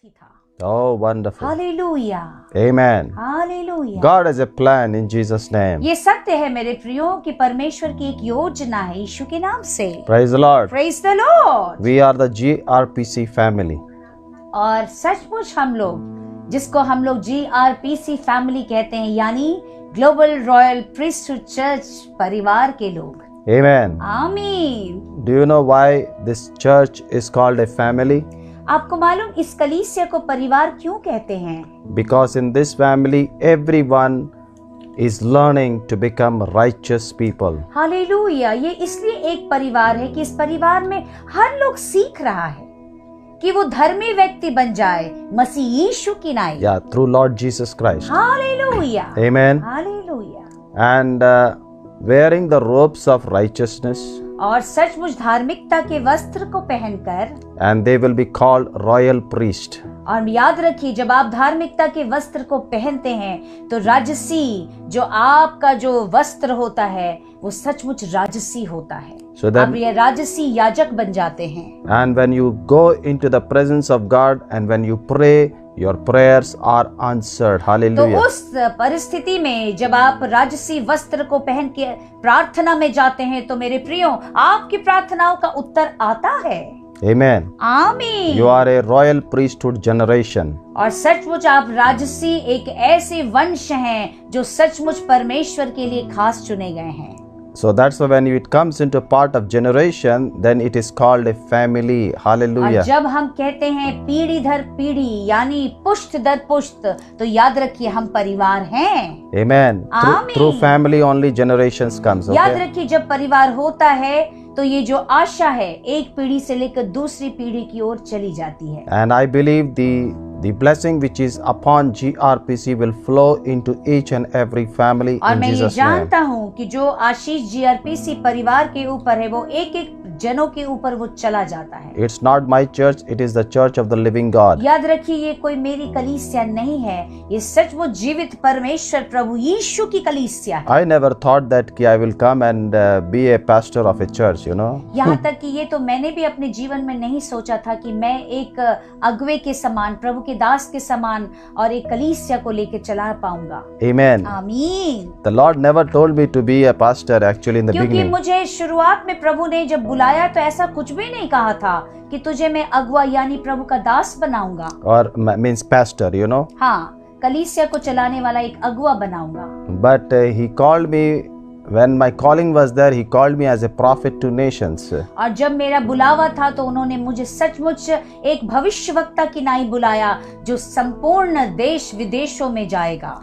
साथी था। Oh, wonderful. Hallelujah, Amen. Hallelujah. God has a plan in Jesus' name. ये सत्य है मेरे प्रियो कि परमेश्वर की एक योजना है यीशु के नाम से। Praise the Lord. Praise the Lord. We are the GRPC family. और सचमुच हम लोग जिसको हम लोग GRPC फैमिली कहते हैं, यानी ग्लोबल रॉयल प्रीस्टहुड चर्च परिवार के लोग। Amen. आमीन। Do you know why this church is called a family? आपको मालूम इस कलीसिया को परिवार क्यों कहते हैं? Because in this family, everyone is learning to become righteous people. Hallelujah. ये इसलिए एक परिवार है कि इस परिवार में हर लोग सीख रहा है कि वो धर्मी व्यक्ति बन जाए मसीह यीशु की नाई। Yeah, through Lord Jesus Christ. Hallelujah, Amen. Hallelujah. And wearing the robes of righteousness, और सचमुच धार्मिकता के वस्त्र को पहनकर, and they will be called royal priest. और याद रखिए जब आप धार्मिकता के वस्त्र को पहनते हैं तो राजसी जो आपका जो वस्त्र होता है वो सचमुच राजसी होता है। So then- आप ये राजसी याजक बन जाते हैं। And when you go into the presence of God and when you pray, your prayers are answered. तो Hallelujah. उस परिस्थिति में जब आप राजसी वस्त्र को पहन के प्रार्थना में जाते हैं तो मेरे प्रियो आपकी प्रार्थनाओं का उत्तर आता है। Amen. आमीन। You are a royal priesthood generation. और सचमुच आप राजसी एक ऐसे वंश हैं जो सचमुच परमेश्वर के लिए खास चुने गए हैं। So that's why when it comes into part of generation, then it is called a family. और Hallelujah. जब हम कहते हैं पीढ़ी दर पीढ़ी यानी पुश्त दर पुश्त, तो याद रखिए हम परिवार हैं। Amen. Amen. Through family only generations comes. याद Okay. रखिए जब परिवार होता है तो ये जो आशा है एक पीढ़ी से लेकर दूसरी पीढ़ी की ओर चली जाती है। And I believe the blessing which is upon GRPC will flow into each and every family और in मैं ये Jesus' name. जानता हूँ कि जो आशीष GRPC परिवार के ऊपर है वो एक एक जनों के ऊपर वो चला जाता है। It's not my church, it is the church of the living God. याद रखिए ये कोई मेरी कलीसिया नहीं है, ये सचमुच जीवित परमेश्वर प्रभु यीशु की कलीसिया है। I never thought that I will come and be a pastor of a church, you know. यहाँ तक कि ये तो मैंने भी अपने जीवन में नहीं सोचा था कि मैं एक अगुवे के समान, प्रभु के दास के समान और एक कलीसिया को लेके चला पाऊंगा। Amen. आमीन। The Lord never told me to be a pastor actually in the क्योंकि beginning. मुझे शुरुआत में प्रभु ने जब बुलाया तो ऐसा कुछ भी नहीं कहा था कि तुझे मैं अगुआ यानी प्रभु का दास बनाऊंगा। Or means pastor, you know. हाँ, कलीसिया को चलाने वाला एक अगुआ बनाऊंगा। But he called me, when my calling was there, he called me as a prophet to nations. और जब मेरा बुलावा था तो उन्होंने मुझे सचमुच एक भविष्यवक्ता की नाई बुलाया जो संपूर्ण देश विदेशों में जाएगा।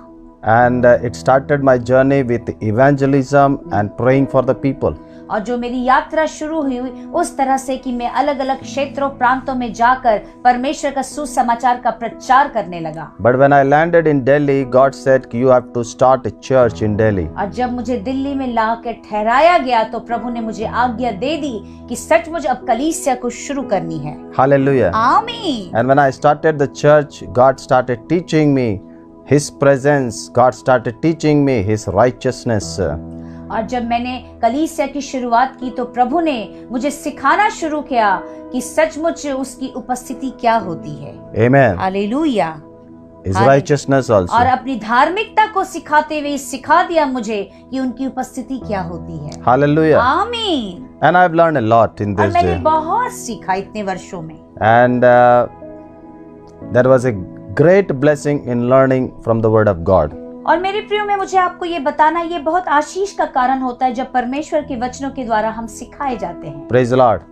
And it started my journey with evangelism and praying for the people. और जो मेरी यात्रा शुरू हुई उस तरह से कि मैं अलग अलग क्षेत्रों प्रांतों में जाकर परमेश्वर का सुसमाचार का प्रचार करने लगा। But when I landed in Delhi, God said you have to start a church in Delhi. और जब मुझे दिल्ली में लाकर ठहराया गया तो प्रभु ने मुझे आज्ञा दे दी कि सचमुच अब कलीसिया को शुरू करनी है। Hallelujah. आमीन। And when I started the church, God started teaching me His presence. God started teaching me His righteousness. और जब मैंने कलीसिया की शुरुआत की तो प्रभु ने मुझे सिखाना शुरू किया कि सचमुच उसकी उपस्थिति क्या होती है। Amen. Hallelujah. His righteousness also. और अपनी धार्मिकता को सिखाते हुए सिखा दिया मुझे कि उनकी उपस्थिति क्या होती है। Hallelujah. आमीन। And I've learned a lot in और this मैंने day. बहुत सीखा इतने वर्षों में। And there was a great blessing in learning from the Word of God. और मेरे प्रियो में मुझे आपको ये बताना ये बहुत आशीष का कारण होता है जब परमेश्वर के वचनों के द्वारा हम सिखाए जाते हैं। Praise the Lord.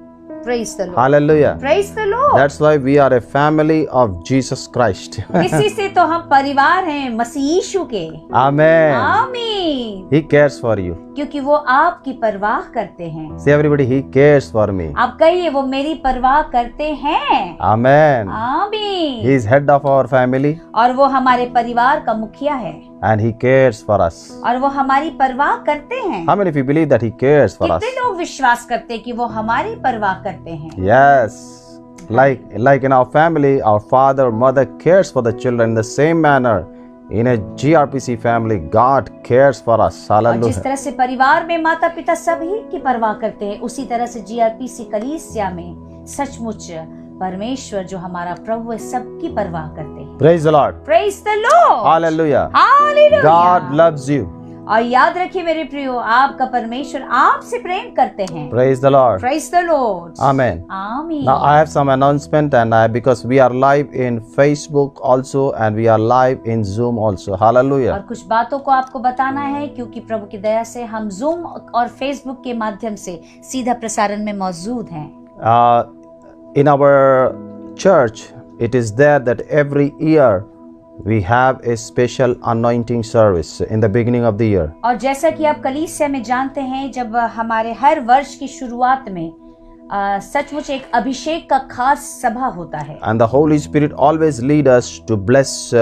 Praise the Lord. Hallelujah. Praise the Lord. That's why we are a family of Jesus Christ. इसी से तो हम परिवार हैं मसीह यीशु के। Amen. आमीन। He cares for you. क्योंकि वो आपकी परवाह करते हैं। Say everybody, He cares for me. आप कहिए वो मेरी परवाह करते हैं। Amen. आमीन। He is head of our family और वो हमारे परिवार का मुखिया है and He cares for us. और वो हमारी परवाह करते हैं। How many of you believe that He cares for us? कितने लोग विश्वास करते हैं कि वो हमारी परवाह करते हैं? Yes. Like in our family, our father, mother cares for the children in the same manner. In a GRPC family, God cares for us. और जिस Hallelujah. तरह से परिवार में माता पिता सभी की परवाह करते हैं उसी तरह से GRPC कलीसिया में सचमुच परमेश्वर जो हमारा प्रभु है सबकी परवाह करते हैं। Praise the Lord. Praise the Lord. Hallelujah. Hallelujah. God loves you. और याद रखिए मेरे प्रियो, आपका परमेश्वर आपसे प्रेम करते हैं। Praise the Lord. Praise the Lord. Amen. Amen. Now I have some announcement, and because we are live in Facebook also, and we are live in Zoom also. Hallelujah. और कुछ बातों को आपको बताना है, क्योंकि प्रभु की दया से हम Zoom और Facebook के माध्यम से सीधा प्रसारण में मौजूद हैं। In our church, it is there that every year we have a special anointing service in the beginning of the year. और जैसा कि आप कलीसिया में जानते हैं, जब हमारे हर वर्ष की शुरुआत में सचमुच एक अभिषेक का खास सभा होता है। And the Holy Spirit always lead us to bless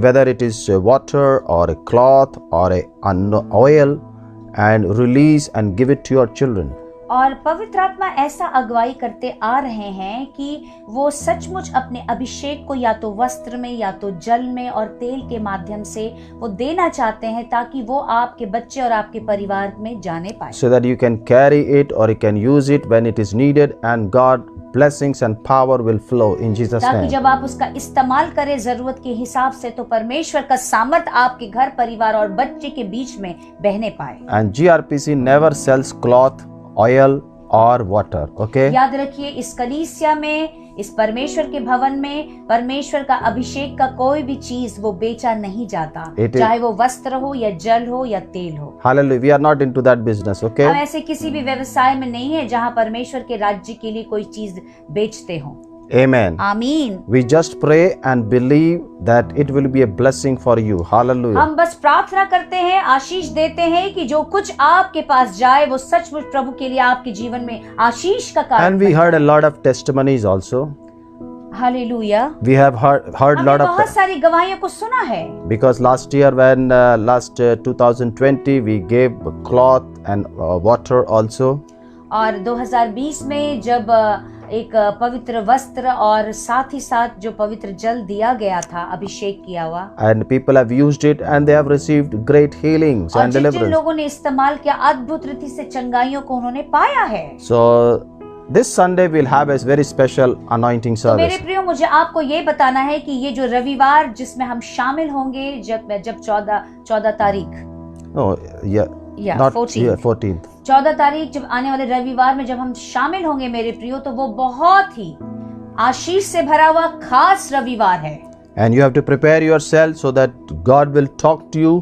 whether it is water or a cloth or an oil, and release and give it to your children. और पवित्र आत्मा ऐसा अगुवाई करते आ रहे हैं कि वो सचमुच अपने अभिषेक को या तो वस्त्र में या तो जल में और तेल के माध्यम से वो देना चाहते हैं, ताकि वो आपके बच्चे और आपके परिवार में जाने पाए। So that you can carry it or you can use it when it is needed, and God blessings and power will flow in Jesus ताकि name. जब आप उसका इस्तेमाल करें जरूरत के हिसाब से, तो परमेश्वर का सामर्थ आपके घर परिवार और बच्चे के बीच में बहने पाए। And GRPC never sells cloth, oil or water. Okay. याद रखिए, इस कलीसिया में, इस परमेश्वर के भवन में परमेश्वर का अभिषेक का कोई भी चीज वो बेचा नहीं जाता, चाहे वो वस्त्र हो या जल हो या तेल हो। Hallelujah. We are not into that business. Okay. हम ऐसे किसी भी व्यवसाय में नहीं है जहाँ परमेश्वर के राज्य के लिए कोई चीज बेचते हो। Amen. आमीन। We just pray and believe that it will be a blessing for you. Hallelujah. हम बस प्रार्थना करते हैं, आशीष देते हैं कि जो कुछ आपके पास जाए वो सचमुच प्रभु के लिए आपके जीवन में आशीष का कारण। And we heard a lot of testimonies also. Hallelujah. We have heard lot of बहुत सारी गवाहियों को सुना है। because last year when last 2020 we gave cloth and water also. और 2020 में जब एक पवित्र वस्त्र और साथ ही साथ जो पवित्र जल दिया गया था अभिषेक किया हुआ, And people have used it and they have received great healings और and जिन deliverance. लोगों ने इस्तेमाल किया अद्भुत रीति से चंगाइयों को उन्होंने पाया है। So this Sunday we'll have a very special anointing तो मेरे service. प्रियो, मुझे आपको ये बताना है कि ये जो रविवार जिसमें हम शामिल होंगे जब 14 तारीख Oh yeah. या Not 14th 14 तारीख जब आने वाले रविवार में जब हम शामिल होंगे मेरे प्रियो, तो वो बहुत ही आशीष से भरा हुआ खास रविवार है। And you have to prepare yourself so that God will talk to you,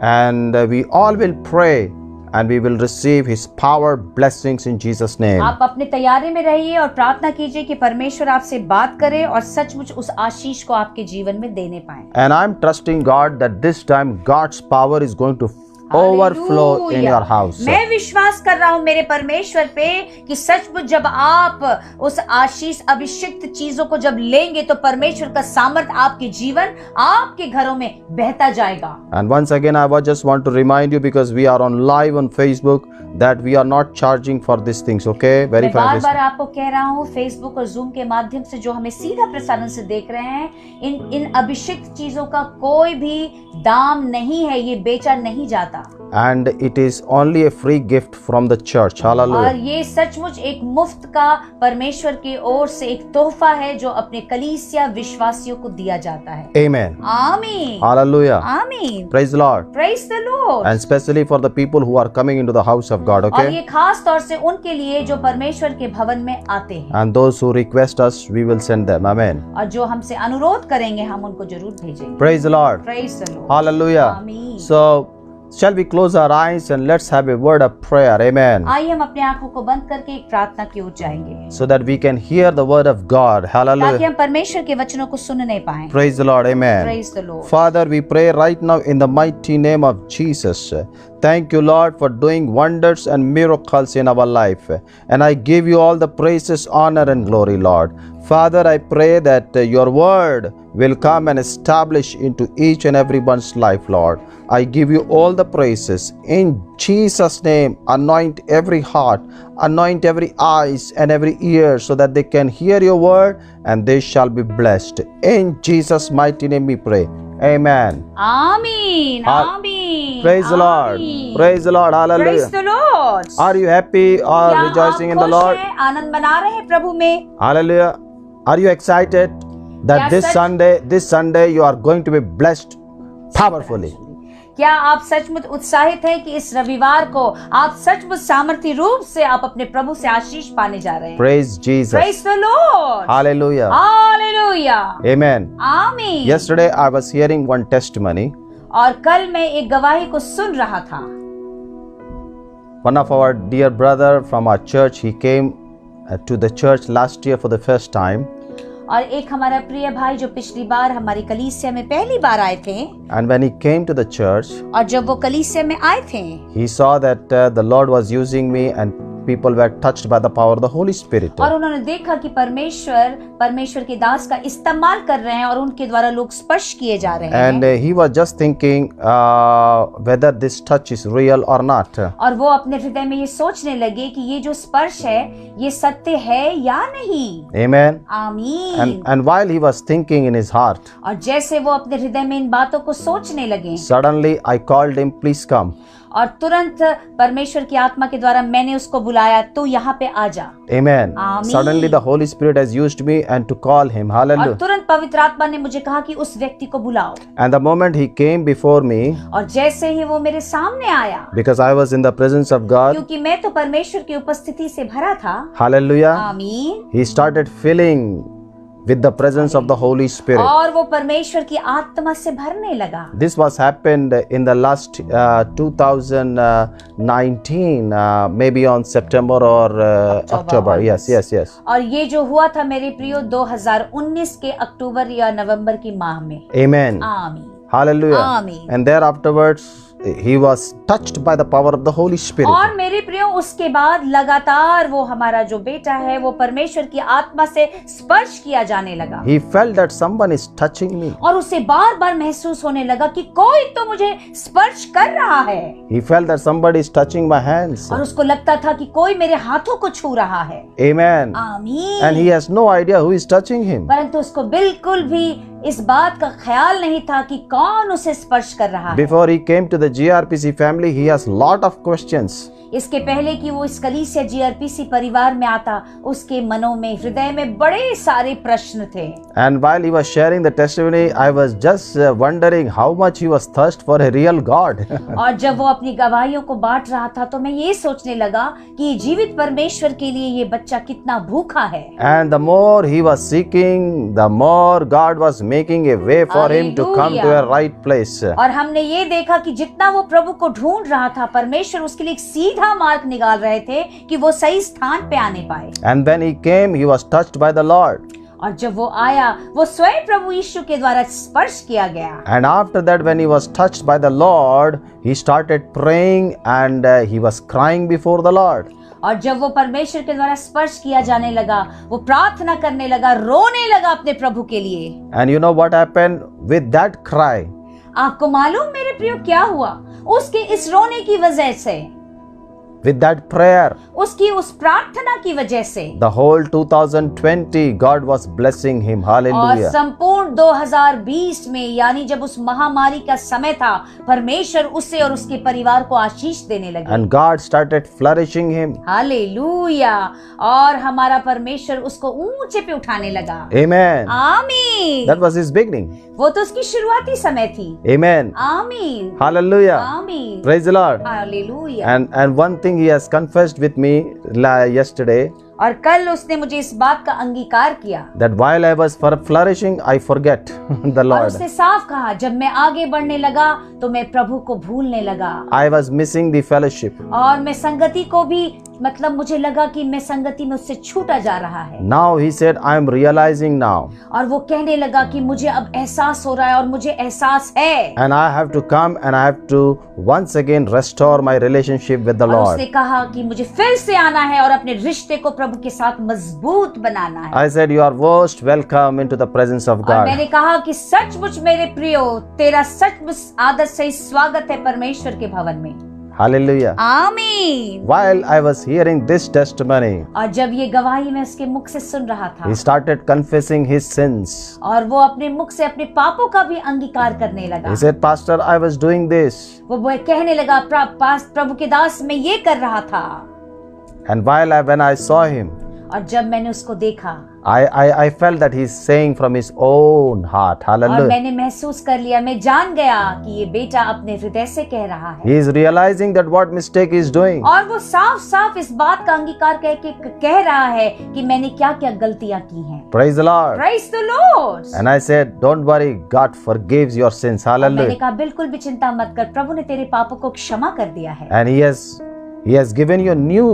and we all will pray and we will receive His power blessings in Jesus name. आप अपने तैयारी में रहिए और प्रार्थना कीजिए कि परमेश्वर आपसे बात करे और सचमुच उस आशीष को आपके जीवन में देने पाए। And I'm trusting God that this time God's power is going to overflow in your house. मैं विश्वास कर रहा हूँ मेरे परमेश्वर पे कि सचमुच जब आप उस आशीष अभिषिक्त चीजों को जब लेंगे, तो परमेश्वर का सामर्थ आपके जीवन आपके घरों में बहता जाएगा। And once again I just want to remind you, because we are on live on Facebook, that we are not charging for these things. Okay, very मैं बार बार आपको कह रहा हूँ, फेसबुक और जूम के माध्यम से जो हमें सीधा प्रसारण से देख रहे हैं, इन अभिषिक्त चीजों का कोई भी दाम नहीं है, ये बेचा नहीं जाता। And it is only a free gift from the church. Hallelujah. और ये सचमुच एक मुफ्त का परमेश्वर की ओर से एक तोहफा है जो अपने कलीसिया विश्वासियों को दिया जाता है। Amen. आमीन। Hallelujah. आमीन। Praise the Lord. Praise the Lord. And especially for the people who are coming into the house of God. और Okay. ये खास तौर से उनके लिए जो परमेश्वर के भवन में आते हैं, And those who request us, we will send them. Amen. और जो हमसे अनुरोध करेंगे हम उनको जरूर भेजेंगे। Praise the Lord. Praise the Lord. Hallelujah. आमीन। So, shall we close our eyes and let's have a word of prayer. Amen. आइए हम अपने आंखों को बंद करके एक प्रार्थना की ओर जाएंगे, So that we can hear the word of God. ताकि Hallelujah. हम परमेश्वर के वचनों को सुनने पाएं। Praise the Lord. Amen. Praise the Lord. Father, we pray right now in the mighty name of Jesus. Thank you, Lord, for doing wonders and miracles in our life. And I give you all the praises, honor, and glory, Lord. Father, I pray that your word will come and establish into each and everyone's life, Lord. I give you all the praises. In Jesus' name, anoint every heart, anoint every eyes and every ear, so that they can hear your word and they shall be blessed. In Jesus' mighty name we pray. Amen. आमीन Hall- आमीन Praise the Lord. आमीन। Praise the Lord. Praise Hallelujah. the Lord। Are you happy or क्या rejoicing आप in the खुश Lord? हैं, आनंद मना रहे हैं प्रभु में? Hallelujah. Are you excited that क्या this such- Sunday you are going to be blessed powerfully? क्या आप सचमुच उत्साहित हैं कि इस रविवार को आप सचमुच सामर्थ्य रूप से आप अपने प्रभु से आशीष पाने जा रहे हैं? Praise Jesus. Praise the Lord। Hallelujah. Hallelujah। Amen. आमीन। Yesterday I was hearing one testimony. और कल मैं एक गवाही को सुन रहा था। One of our dear brother from our church, he came to the church last year for the first time. और एक हमारा प्रिय भाई जो पिछली बार हमारी कलीसिया में पहली बार आए थे, And when he came to the church, और जब वो कलीसिया में आए थे, he saw that the Lord was using me and people were touched by the power of the Holy Spirit. और उन्होंने देखा कि परमेश्वर के दास का इस्तेमाल कर रहे हैं और उनके द्वारा लोग स्पर्श किए जा रहे And हैं। he was just thinking whether this touch is real or not. और वो अपने हृदय में ये सोचने लगे कि ये जो स्पर्श है ये सत्य है या नहीं। Amen. आमीन। And while he was thinking in his heart, और जैसे वो अपने हृदय में इन बातों को सोचने लगे, suddenly I called him, please come. और तुरंत परमेश्वर की आत्मा के द्वारा मैंने उसको बुलाया, तो यहाँ पे आ जा। Amen. Amen. Suddenly the Holy Spirit has used me and to call him. और Hallelujah. तुरंत पवित्र आत्मा ने मुझे कहा कि उस व्यक्ति को बुलाओ। And the moment he came before me, और जैसे ही वो मेरे सामने आया, because I was in the presence of God, क्योंकि मैं तो परमेश्वर की उपस्थिति से भरा था। hallelujah, आमीन। he started filling with the presence of the Holy Spirit. और वो परमेश्वर की आत्मा से भरने लगा। This was happened in the last 2019, maybe on September or October. Yes. और ये जो हुआ था मेरे प्रियो 2019 के अक्टूबर या नवंबर की माह में। Amen. आमीन। Hallelujah. Amen. And there afterwards, he was touched by the power of the Holy Spirit. और मेरे प्रियो उसके बाद लगातार वो हमारा जो बेटा है वो परमेश्वर की आत्मा से स्पर्श किया जाने लगा। He felt that someone is touching me. और उसे बार बार महसूस होने लगा कि कोई तो मुझे स्पर्श कर रहा है। He felt that somebody is touching my hands. और उसको लगता था कि कोई मेरे हाथों को छू रहा है। Amen. आमीन। And he has no idea who is touching him. परंतु उसको बिल्कुल भी इस बात का ख्याल नहीं था कि कौन उसे स्पर्श कर रहा है। Before he came to the GRPC family, he has lot of questions. इसके पहले कि वो इस कलीसिया जीआरपीसी परिवार में आता, उसके मनों में, हृदय में बड़े सारे प्रश्न थे। And while he was sharing the testimony, I was just wondering how much he was thirst for a real God. और जब वो अपनी गवाहियों को बांट रहा था तो मैं ये सोचने लगा कि जीवित परमेश्वर के लिए ये बच्चा कितना भूखा है। And the more he was seeking, the more God was making a way for him to come to a right place. और हमने ये देखा कि जितना वो प्रभु को ढूंढ रहा था, परमेश्वर उसके लिए एक सीधा मार्ग निकाल रहे थे कि वो सही स्थान पे आने पाए। And when he came, he was touched by the Lord. और जब वो आया, वो स्वयं प्रभु यीशु के द्वारा स्पर्श किया गया। And after that, when he was touched by the Lord, he started praying and he was crying before the Lord. और जब वो परमेश्वर के द्वारा स्पर्श किया जाने लगा, वो प्रार्थना करने लगा, रोने लगा अपने प्रभु के लिए। And you know what happened with that cry? आपको मालूम मेरे प्रियो क्या हुआ? उसके इस रोने की वजह से, With that prayer, उसकी उस प्रार्थना की वजह से the whole 2020, God was blessing him. और Hallelujah. संपूर्ण 2020 में, यानी जब उस महामारी का समय था, परमेश्वर उसे और उसके परिवार को आशीष देने लगे। And God started flourishing him. Hallelujah. और हमारा परमेश्वर उसको ऊंचे पे उठाने लगा। Amen. आमीन। That was his beginning. वो तो उसकी शुरुआती समय थी। Amen. आमीन। Hallelujah. आमीन। Praise the Lord. Hallelujah. And one thing he has confessed with me yesterday, और कल उसने मुझे इस बात का अंगीकार किया, that while I was flourishing, I forget the और Lord. उसने साफ कहा, जब मैं आगे बढ़ने लगा तो मैं प्रभु को भूलने लगा। I was missing the fellowship. और मैं संगति को भी, मतलब मुझे लगा कि मैं संगति में उससे छूटा जा रहा है। Now he said, I am realizing now. और वो कहने लगा कि मुझे अब एहसास हो रहा है और मुझे एहसास है। And I have to come and I have to once again restore my relationship with the और Lord. उसने कहा कि मुझे फिर से आना है और अपने रिश्ते को प्रभु के साथ मजबूत बनाना है। I said, you are most welcome into the presence of और God. मैंने कहा कि सचमुच मेरे प्रियो, तेरा सचमुच आदर से स्वागत है परमेश्वर के भवन में। Hallelujah. आमीन। While I was hearing this testimony, और जब ये गवाही मैं उसके मुख से सुन रहा था, he started confessing his sins. और वो अपने मुख से अपने पापों का भी अंगीकार करने लगा। He said, Pastor, I was doing this. वो कहने लगा, प्रभु के दास मैं ये कर रहा था। And when I saw him, और जब मैंने उसको देखा, I felt that he's saying from his own heart. और Hallelujah. मैंने महसूस कर लिया, मैं जान गया कि ये बेटा अपने हृदय से कह रहा है। He is realizing that what mistake he is doing. और वो साफ साफ इस बात का अंगीकार कह रहा है कि मैंने क्या क्या गलतियां की हैं। Praise the Lord. Praise the Lord. And I said, don't worry, God forgives your sins. मैंने Hallelujah. कहा बिल्कुल भी चिंता मत कर, प्रभु ने तेरे पापों को क्षमा कर दिया है। And He has given you a new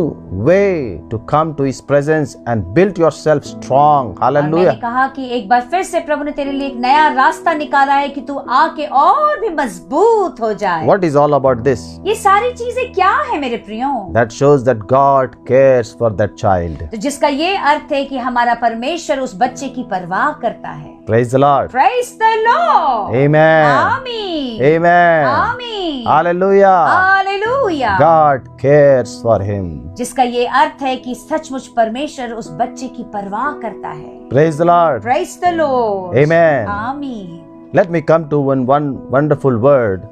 way to come to His presence and build yourself strong. और मैंने Hallelujah. कहा कि एक बार फिर से प्रभु ने तेरे लिए एक नया रास्ता निकाला है कि तू आके और भी मजबूत हो जाए। What is all about this? ये सारी चीजें क्या है मेरे प्रियो? That shows that God cares for that child. तो जिसका ये अर्थ है कि हमारा परमेश्वर उस बच्चे की परवाह करता है। Praise the Lord. Praise the Lord. Amen. आमीन। Amen. आमीन। Hallelujah. Hallelujah. God cares for him. जिसका ये अर्थ है कि सचमुच परमेश्वर उस बच्चे की परवाह करता है। Praise the Lord. Praise the Lord. Amen. आमीन। Let me come to one wonderful word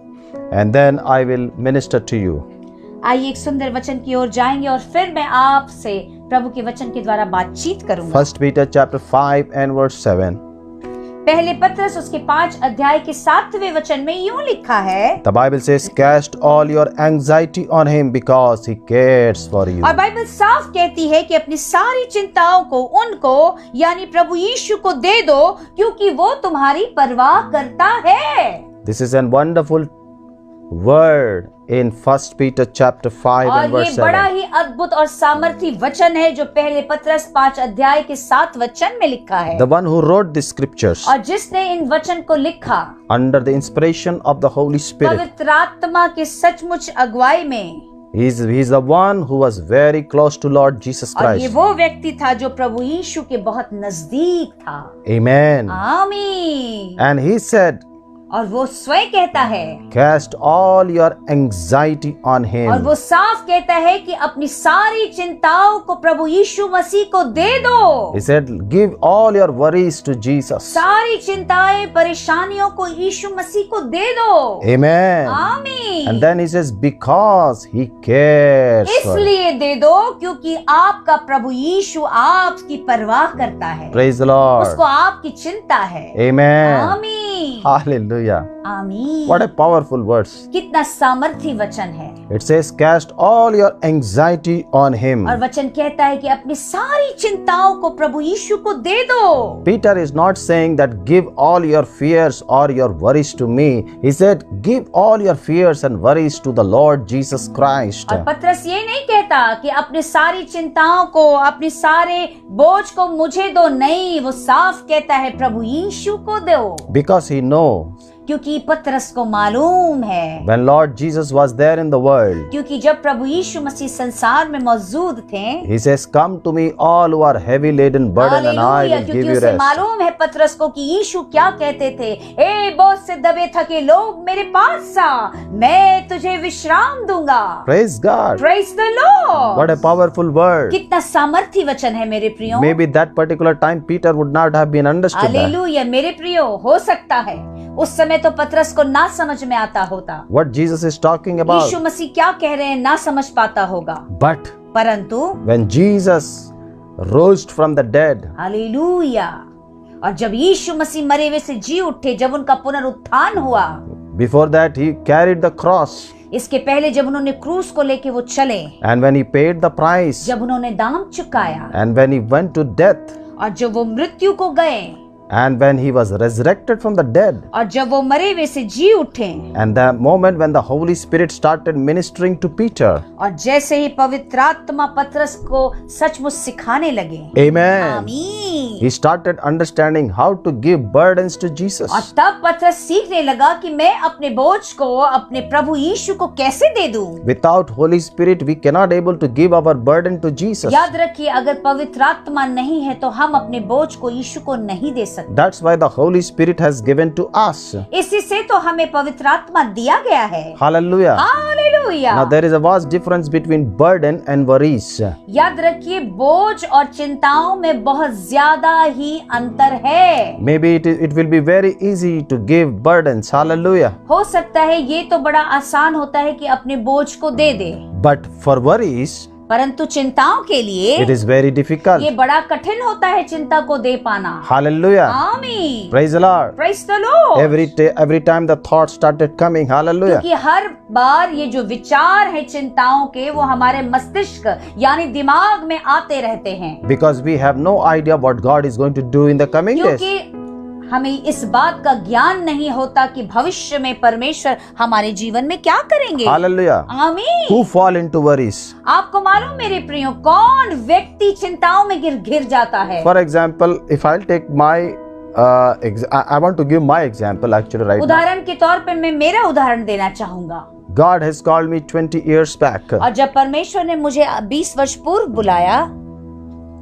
and then I will minister to you. आइए एक सुंदर वचन की ओर जाएंगे और फिर मैं आपसे प्रभु के वचन के द्वारा बातचीत करूंगा। 1 Peter chapter 5 and verse 7. पहले पत्रस उसके 5 अध्याय के 7वें वचन में यूं लिखा है, The Bible says, cast all your anxiety on him because he cares for you. और बाइबल साफ कहती है कि अपनी सारी चिंताओं को उनको यानी प्रभु यीशु को दे दो क्योंकि वो तुम्हारी परवाह करता है। This is a wonderful word in 1 Peter chapter 5 and और verse ये बड़ा 7. ही अद्भुत और सामर्थी वचन है जो पहले पत्रस 5 अध्याय के 7 वचन में लिखा है। The one who wrote the scriptures और जिसने इन वचन को लिखा under the inspiration of the Holy Spirit, पवित्र आत्मा के सचमुच अगुवाई में, he's the one who was very close to Lord Jesus और ये Christ. वो व्यक्ति था जो प्रभु यीशु के बहुत नजदीक था। Amen. आमीन। And he said, और वो स्वयं कहता है, cast all your anxiety on और him. वो साफ कहता है कि अपनी सारी चिंताओं को प्रभु यीशु मसीह को दे दो। He said, give all your worries to Jesus. सारी चिंताएं परेशानियों को यीशु मसीह को दे दो। Amen. आमीन। And then he says, because he cares for you. इसलिए दे दो क्योंकि आपका प्रभु यीशु आपकी परवाह करता है। Praise the Lord. उसको आपकी चिंता है। Amen. आमीन। Hallelujah. आमीन। What a powerful verse. कितना सामर्थी वचन है। It says, cast all your anxiety on him. और वचन कहता है कि अपनी सारी चिंताओं को प्रभु यीशु को दे दो। Peter is not saying that give all your fears or your worries to me. He said, give all your fears and worries to the Lord Jesus Christ. और पत्रस ये नहीं कहता कि अपनी सारी चिंताओं को अपने सारे बोझ को मुझे दो, नहीं, वो साफ कहता है प्रभु यीशु को दो। Because he knows क्योंकि पत्रस को मालूम है when Lord Jesus was there in the world, क्योंकि जब प्रभु यीशु मसीह संसार में मौजूद थे, he says, come to me all who are heavy laden burden and I hallelujah, will give क्योंकि you उसे rest. मालूम है पत्रस को कि यीशु क्या कहते थे, ए बहुत से दबे थके लोग मेरे पास आ, मैं तुझे विश्राम दूंगा। Praise God. Praise the Lord। What a powerful word. कितना सामर्थी वचन है मेरे प्रियो। Maybe that particular time Peter would not have been understood that. Hallelujah मेरे प्रियो, हो सकता है उस समय तो पतरस को ना समझ में आता होता What Jesus is talking about. यीशु मसीह क्या कह रहे हैं, ना समझ पाता होगा। But परंतु when Jesus rose from the dead, hallelujah, और जब यीशु मसीह मरे हुए से जी उठे, जब उनका पुनरुत्थान हुआ, before that he carried the cross. इसके पहले जब उन्होंने क्रूस को लेके वो चले, And when he paid the price, जब उन्होंने दाम चुकाया, and when he went to death, और जब वो मृत्यु को गए, and when he was resurrected from the dead, और जब वो मरे हुए से जी उठे, and the moment when the Holy Spirit started ministering to Peter, और जैसे ही पवित्र आत्मा पतरस को सचमुच सिखाने लगे, amen, आमीन, he started understanding how to give burdens to Jesus. और तब पतरस सीखने लगा कि मैं अपने बोझ को अपने प्रभु यीशु को कैसे दे दूं। Without Holy Spirit we cannot able to give our burden to Jesus. याद रखिए, अगर पवित्र आत्मा नहीं है तो हम अपने बोझ को यीशु को नहीं दे सकते। सकते। That's why the Holy Spirit has given to us. इसी से तो हमें पवित्र आत्मा दिया गया है। Hallelujah. Hallelujah. Now there is a vast difference between burden and worries. याद रखिए, बोझ और चिंताओं में बहुत ज्यादा ही अंतर है। Maybe it will be very easy to give burdens. Hallelujah. हो सकता है ये तो बड़ा आसान होता है कि अपने बोझ को दे दे, But for worries, परंतु चिंताओं के लिए it is very difficult. ये बड़ा कठिन होता है चिंता को दे पाना। Hallelujah. आमीन। Praise the Lord. Praise the Lord। Every time the thoughts started coming. Hallelujah. क्योंकि हर बार ये जो विचार है चिंताओं के, वो हमारे मस्तिष्क यानी दिमाग में आते रहते हैं। Because we have no idea what God is going to do in the coming days. क्योंकि हमें इस बात का ज्ञान नहीं होता कि भविष्य में परमेश्वर हमारे जीवन में क्या करेंगे। Hallelujah. आमीन। Who fall into worries? आपको मालूम मेरे प्रियो, कौन व्यक्ति चिंताओं में घिर जाता है? For example, if I'll take my I want to give my example actually right now. उदाहरण के तौर पर मैं मेरा उदाहरण देना चाहूंगा। God has called me 20 years back और जब परमेश्वर ने मुझे 20 वर्ष पूर्व बुलाया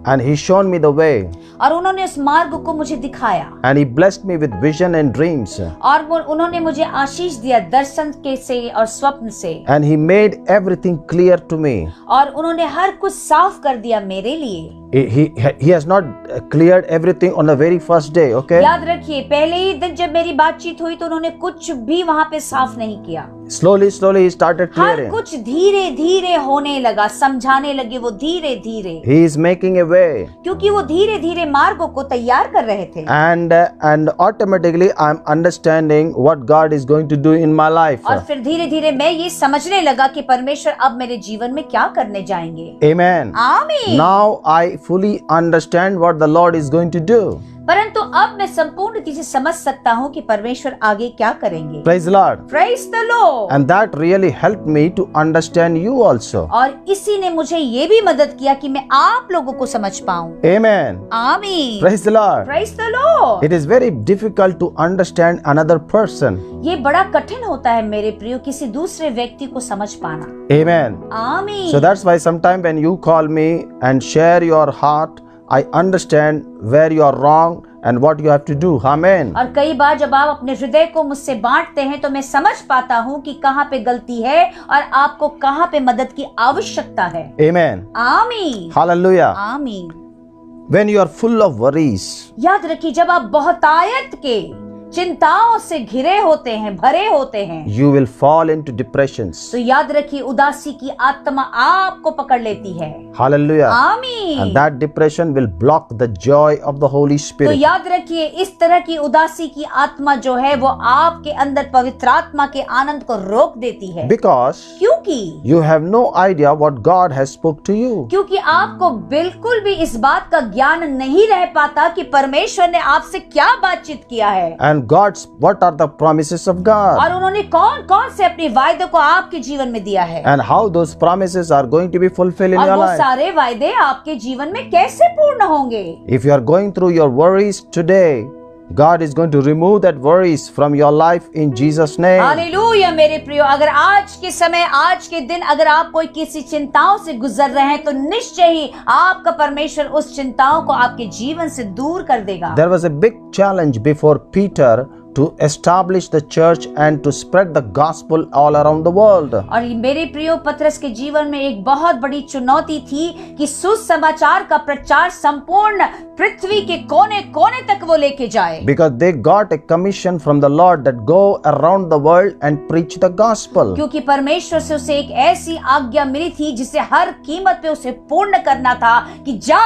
and He shown me the way और उन्होंने उस मार्ग को मुझे दिखाया and He blessed me with vision and dreams और उन्होंने मुझे आशीष दिया दर्शन के से और स्वप्न से, and He made everything clear to me. और उन्होंने हर कुछ साफ कर दिया मेरे लिए। He has not cleared everything on the very first day, okay? याद रखिए, पहले ही दिन जब मेरी बातचीत हुई तो उन्होंने कुछ भी वहाँ पे साफ नहीं किया। Slowly He started her clearing. कुछ धीरे धीरे होने लगा, समझाने लगे वो धीरे धीरे, He is making a way क्योंकि वो धीरे धीरे मार्गों को तैयार कर रहे थे। and automatically I'm understanding what God is going to do in my life. और फिर धीरे धीरे मैं ये समझने लगा कि परमेश्वर अब मेरे जीवन में क्या करने जाएंगे। Amen. आमीन। Now I fully understand what the Lord is going to do. परंतु अब मैं संपूर्ण रीति से समझ सकता हूँ कि परमेश्वर आगे क्या करेंगे। Praise the Lord. Praise the Lord। And that really helped me to understand you also. और इसी ने मुझे ये भी मदद किया कि मैं आप लोगों को समझ पाऊँ। Amen. आमीन। Praise the Lord. Praise the Lord। It is very difficult to understand another person. ये बड़ा कठिन होता है मेरे प्रियो, किसी दूसरे व्यक्ति को समझ पाना। Amen. आमीन। So that's why sometime when you call me and share your heart, I understand where you are wrong and what you have to do. Amen. और कई बार जब आप अपने हृदय को मुझसे बांटते हैं तो मैं समझ पाता हूँ कि कहाँ पे गलती है और आपको कहाँ पे मदद की आवश्यकता है। Amen. आमीन। Hallelujah. आमीन। When you are full of worries, याद रखिए, जब आप बहुतायत के चिंताओं से घिरे होते हैं, भरे होते हैं, you will fall into depressions. तो याद रखिए उदासी की आत्मा आपको पकड़ लेती है। Hallelujah. आमीन। And that depression will block the joy of the Holy तो Spirit. याद रखिए, इस तरह की उदासी की आत्मा जो है वो आपके अंदर पवित्र आत्मा के आनंद को रोक देती है। Because क्योंकि you have no idea what God has spoke to you. क्योंकि आपको बिल्कुल भी इस बात का ज्ञान नहीं रह पाता कि परमेश्वर ने आपसे क्या बातचीत किया है And what are the promises of God? और उन्होंने कौन कौन से अपने वायदे को आपके जीवन में दिया है And how those promises are going to be fulfilled in और your वो life. सारे वायदे आपके जीवन में कैसे पूर्ण होंगे। If you are going through your worries today, God is going to remove that worries from your life in Jesus' name. Hallelujah मेरे प्रियो, अगर आज के समय, आज के दिन अगर आप कोई किसी चिंताओं से गुजर रहे हैं तो निश्चय ही आपका परमेश्वर उस चिंताओं को आपके जीवन से दूर कर देगा। There was a big challenge before Peter to establish the church and to spread the gospel all around the world. और मेरे प्रियो, पतरस के जीवन में एक बहुत बड़ी चुनौती थी कि सुसमाचार का प्रचार संपूर्ण पृथ्वी के कोने कोने तक वो लेके जाए। Because they got a commission from the Lord that go around the world and preach the gospel. क्योंकि परमेश्वर से उसे एक ऐसी आज्ञा मिली थी जिसे हर कीमत पे उसे पूर्ण करना था कि जा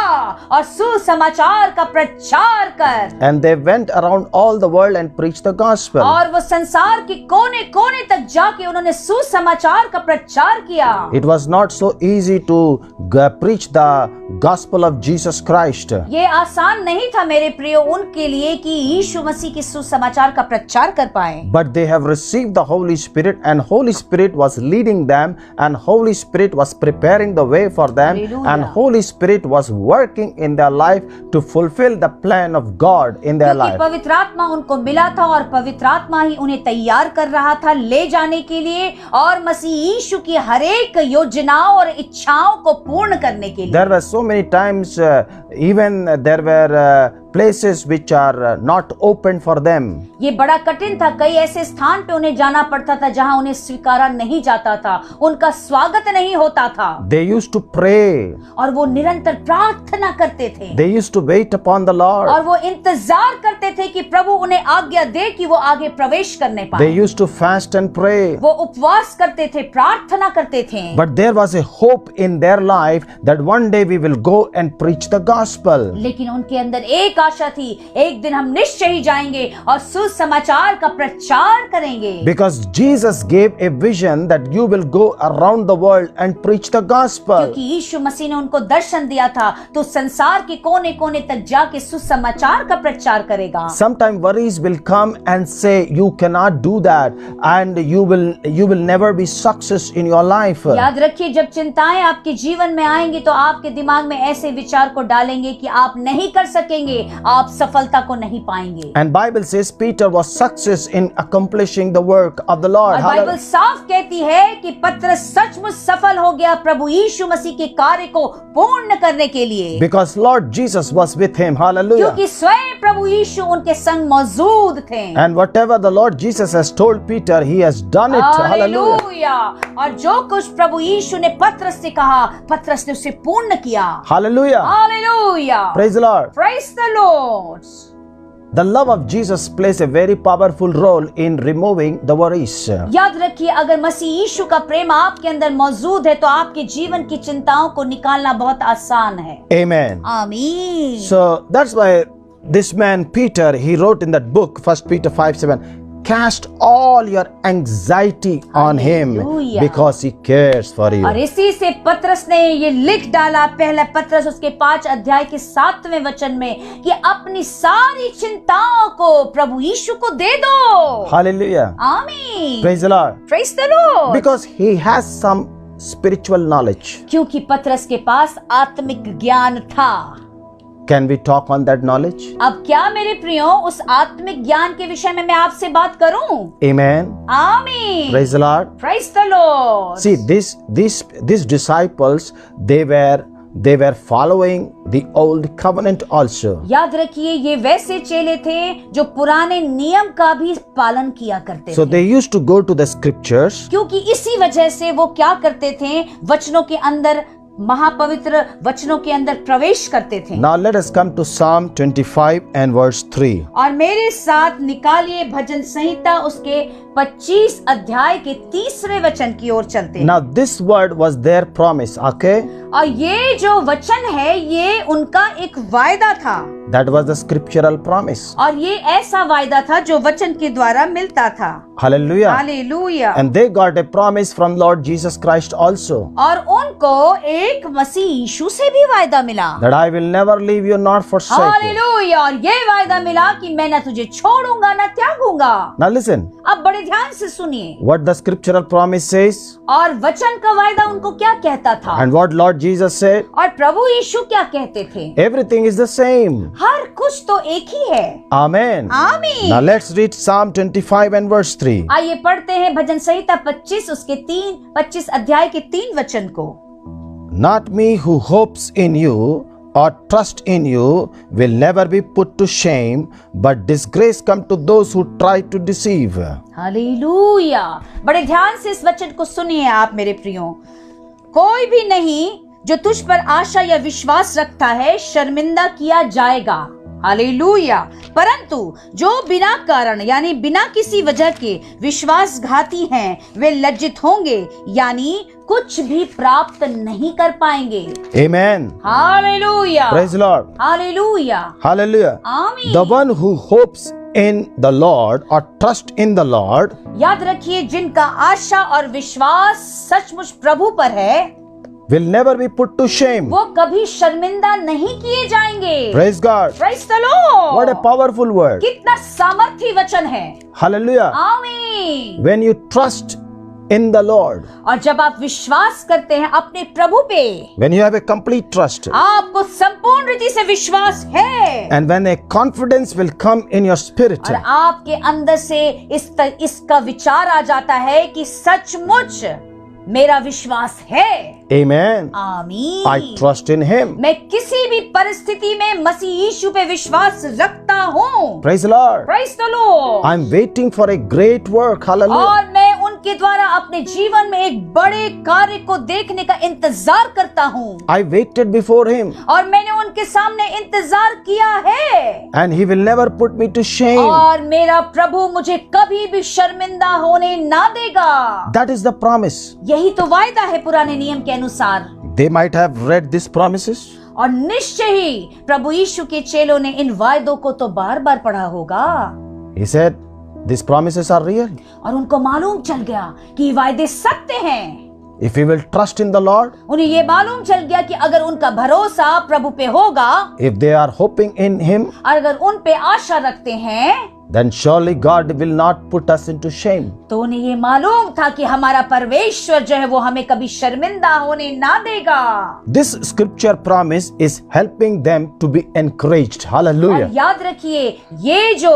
और सुसमाचार का प्रचार कर। And they went around all the world and preached the gospel. और वो संसार के कोने कोने तक जाके उन्होंने सुसमाचार का प्रचार किया। It was not so easy to preach the gospel of Jesus Christ. ये आसान नहीं था मेरे प्रियो उनके लिए कि यीशु मसीह के सुसमाचार का प्रचार कर पाए। But they have received the Holy Spirit and Holy Spirit was leading them and Holy Spirit was preparing the way for them. Hallelujah. And Holy Spirit was working in their life to fulfill the plan of God in their क्योंकि life. पवित्र आत्मा उनको मिला था और पवित्र आत्मा ही उन्हें तैयार कर रहा था ले जाने के लिए और मसीह यीशु की हर एक योजनाओं और इच्छाओं को पूर्ण करने के लिए। There were so many times even there were places which are not open for them. ये बड़ा कठिन था। कई ऐसे स्थान पे उन्हें जाना पड़ता था जहां उन्हें स्वीकारा नहीं जाता था, उनका स्वागत नहीं होता था। They used to pray. और वो निरंतर प्रार्थना करते थे। They used to wait upon the Lord. और वो इंतजार करते थे कि प्रभु उन्हें आज्ञा दे कि वो आगे प्रवेश करने They पाए। used to fast and pray. वो उपवास करते थे, प्रार्थना करते थे। But there was a hope in their life that one day we will go and preach the gospel. लेकिन उनके अंदर एक आशा थी, एक दिन हम निश्चय ही जाएंगे और सुसमाचार का प्रचार करेंगे। Because Jesus gave a vision that you will go around the world and preach the gospel. क्योंकि यीशु मसीह ने उनको दर्शन दिया था, तो संसार के कोने कोने तक जाके सुसमाचार का प्रचार करेगा। Sometimes worries will come and say you cannot do that and you will never be success in your life. याद रखिए, जब चिंताएं आपके जीवन में आएंगी तो आपके दिमाग में ऐसे विचार को डालेंगे कि आप नहीं कर सकेंगे, आप सफलता को नहीं पाएंगे। And Bible says Peter was success in accomplishing the work of the Lord. और बाइबल साफ कहती है कि पतरस सचमुच सफल हो गया प्रभु यीशु मसीह के कार्य को पूर्ण करने के लिए। Because Lord Jesus was with him. Hallelujah. क्योंकि स्वयं प्रभु यीशु उनके संग मौजूद थे। And whatever the Lord Jesus has told Peter, he has done it. Hallelujah. Hallelujah. और जो कुछ प्रभु यीशु ने पतरस से कहा, पतरस ने उसे पूर्ण किया। Hallelujah. Hallelujah. Praise the Lord. Praise the Lord. The love of Jesus plays a very powerful role in removing the worries. याद रखिए, अगर मसीह यीशु का प्रेम आपके अंदर मौजूद है तो आपके जीवन की चिंताओं को निकालना बहुत आसान है। Amen. आमीन। So that's why this man Peter, he wrote in that book 1 Peter 5:7, cast all your anxiety on him Hallelujah. because he cares for you. और इसी से पतरस ने ये लिख डाला, पहला पतरस उसके 5 अध्याय के 7वें वचन में, कि अपनी सारी चिंताओं को प्रभु यीशु को दे दो। Hallelujah. आमीन। Praise the Lord. Praise the Lord। Because he has some spiritual knowledge. क्योंकि पतरस के पास आत्मिक ज्ञान था। Can we talk on that knowledge? अब क्या मेरे प्रियो उस आत्मिक ज्ञान के विषय में मैं आपसे बात करूं? Amen. आमीन। Praise the Lord. Praise the Lord। See, these disciples, they were following the old covenant also. याद रखिए, ये वैसे चेले थे जो पुराने नियम का भी पालन किया करते So थे। they used to go to the scriptures. क्योंकि इसी वजह से वो क्या करते थे, वचनों के अंदर, महापवित्र वचनों के अंदर प्रवेश करते थे। Now let us come to Psalm 25 and verse 3. और मेरे साथ निकालिए भजन संहिता उसके 25 अध्याय के 3रे वचन की ओर चलते हैं। Now this word was their promise, okay? और ये जो वचन है, ये उनका एक वायदा था। That was the scriptural promise. और ये ऐसा वायदा था जो वचन के द्वारा मिलता था। Hallelujah. Hallelujah. And they got a promise from Lord Jesus Christ also, और उनको एक मसीह यीशु से भी वायदा मिला। that I will never leave you nor forsake you. Hallelujah. और ये वायदा मिला कि मैं न तुझे छोड़ूंगा न त्यागूंगा। Now listen, अब बड़े ध्यान से सुनिए, what the scriptural promise says और वचन का वायदा उनको क्या कहता था, and what Lord Jesus said. और प्रभु यीशु क्या कहते थे। Everything is the same. हर कुछ तो एक ही है। Amen. आमीन। Now let's read Psalm 25 and verse 3. आइए पढ़ते हैं भजन संहिता 25 अध्याय के 3 वचन को। Not me who hopes in you or trust in you will never be put to shame, but disgrace come to those who try to deceive. Hallelujah. बड़े ध्यान से इस वचन को सुनिए आप मेरे प्रियो। कोई भी नहीं जो तुझ पर आशा या विश्वास रखता है शर्मिंदा किया जाएगा। हालेलुया। परंतु जो बिना कारण यानी बिना किसी वजह के विश्वासघाती हैं, वे लज्जित होंगे, यानी कुछ भी प्राप्त नहीं कर पाएंगे। Amen. Hallelujah. Praise the Lord. Hallelujah. Hallelujah. आमीन। The one who hopes in the Lord or trust in the Lord याद रखिए, जिनका आशा और विश्वास सचमुच प्रभु पर है, will never be put to shame. वो कभी शर्मिंदा नहीं किए जाएंगे। Praise God. Praise the Lord। What a powerful word. कितना सामर्थी वचन है। Hallelujah. आमीन। When you trust in the Lord, और जब आप विश्वास करते हैं अपने प्रभु पे, when you have a complete trust, आपको संपूर्ण रीति से विश्वास है, and when a confidence will come in your spirit, और आपके अंदर से इसका विचार आ जाता है कि सचमुच मेरा विश्वास है। Amen. आमीन। I trust in Him. मैं किसी भी परिस्थिति में मसीह यीशु पे विश्वास रखता हूँ। Praise the Lord. Praise the Lord। I'm waiting for a great work. Hallelujah. और मैं उनके द्वारा अपने जीवन में एक बड़े कार्य को देखने का इंतजार करता हूँ। I waited before Him. और मैंने उनके सामने इंतजार किया है। And He will never put me to shame. और मेरा प्रभु मुझे कभी भी शर्मिंदा होने ना देगा। That is the promise. यही तो वायदा है पुराने नियम के अनुसार। They might have read these promises. और निश्चय ही प्रभु यीशु के चेलों ने इन वायदों को तो बार बार पढ़ा होगा। He said, these promises are real. और उनको मालूम चल गया कि ये वायदे सत्य हैं। If we will trust in the Lord, उन्हें ये मालूम चल गया कि अगर उनका भरोसा प्रभु पे होगा, if they are hoping in Him, और अगर उन पे आशा रखते हैं, then surely God will not put us into shame. तो उन्हें ये मालूम था कि हमारा परमेश्वर जो है वो हमें कभी शर्मिंदा होने ना देगा। This scripture promise is helping them to be encouraged. Hallelujah. और याद रखिए, ये जो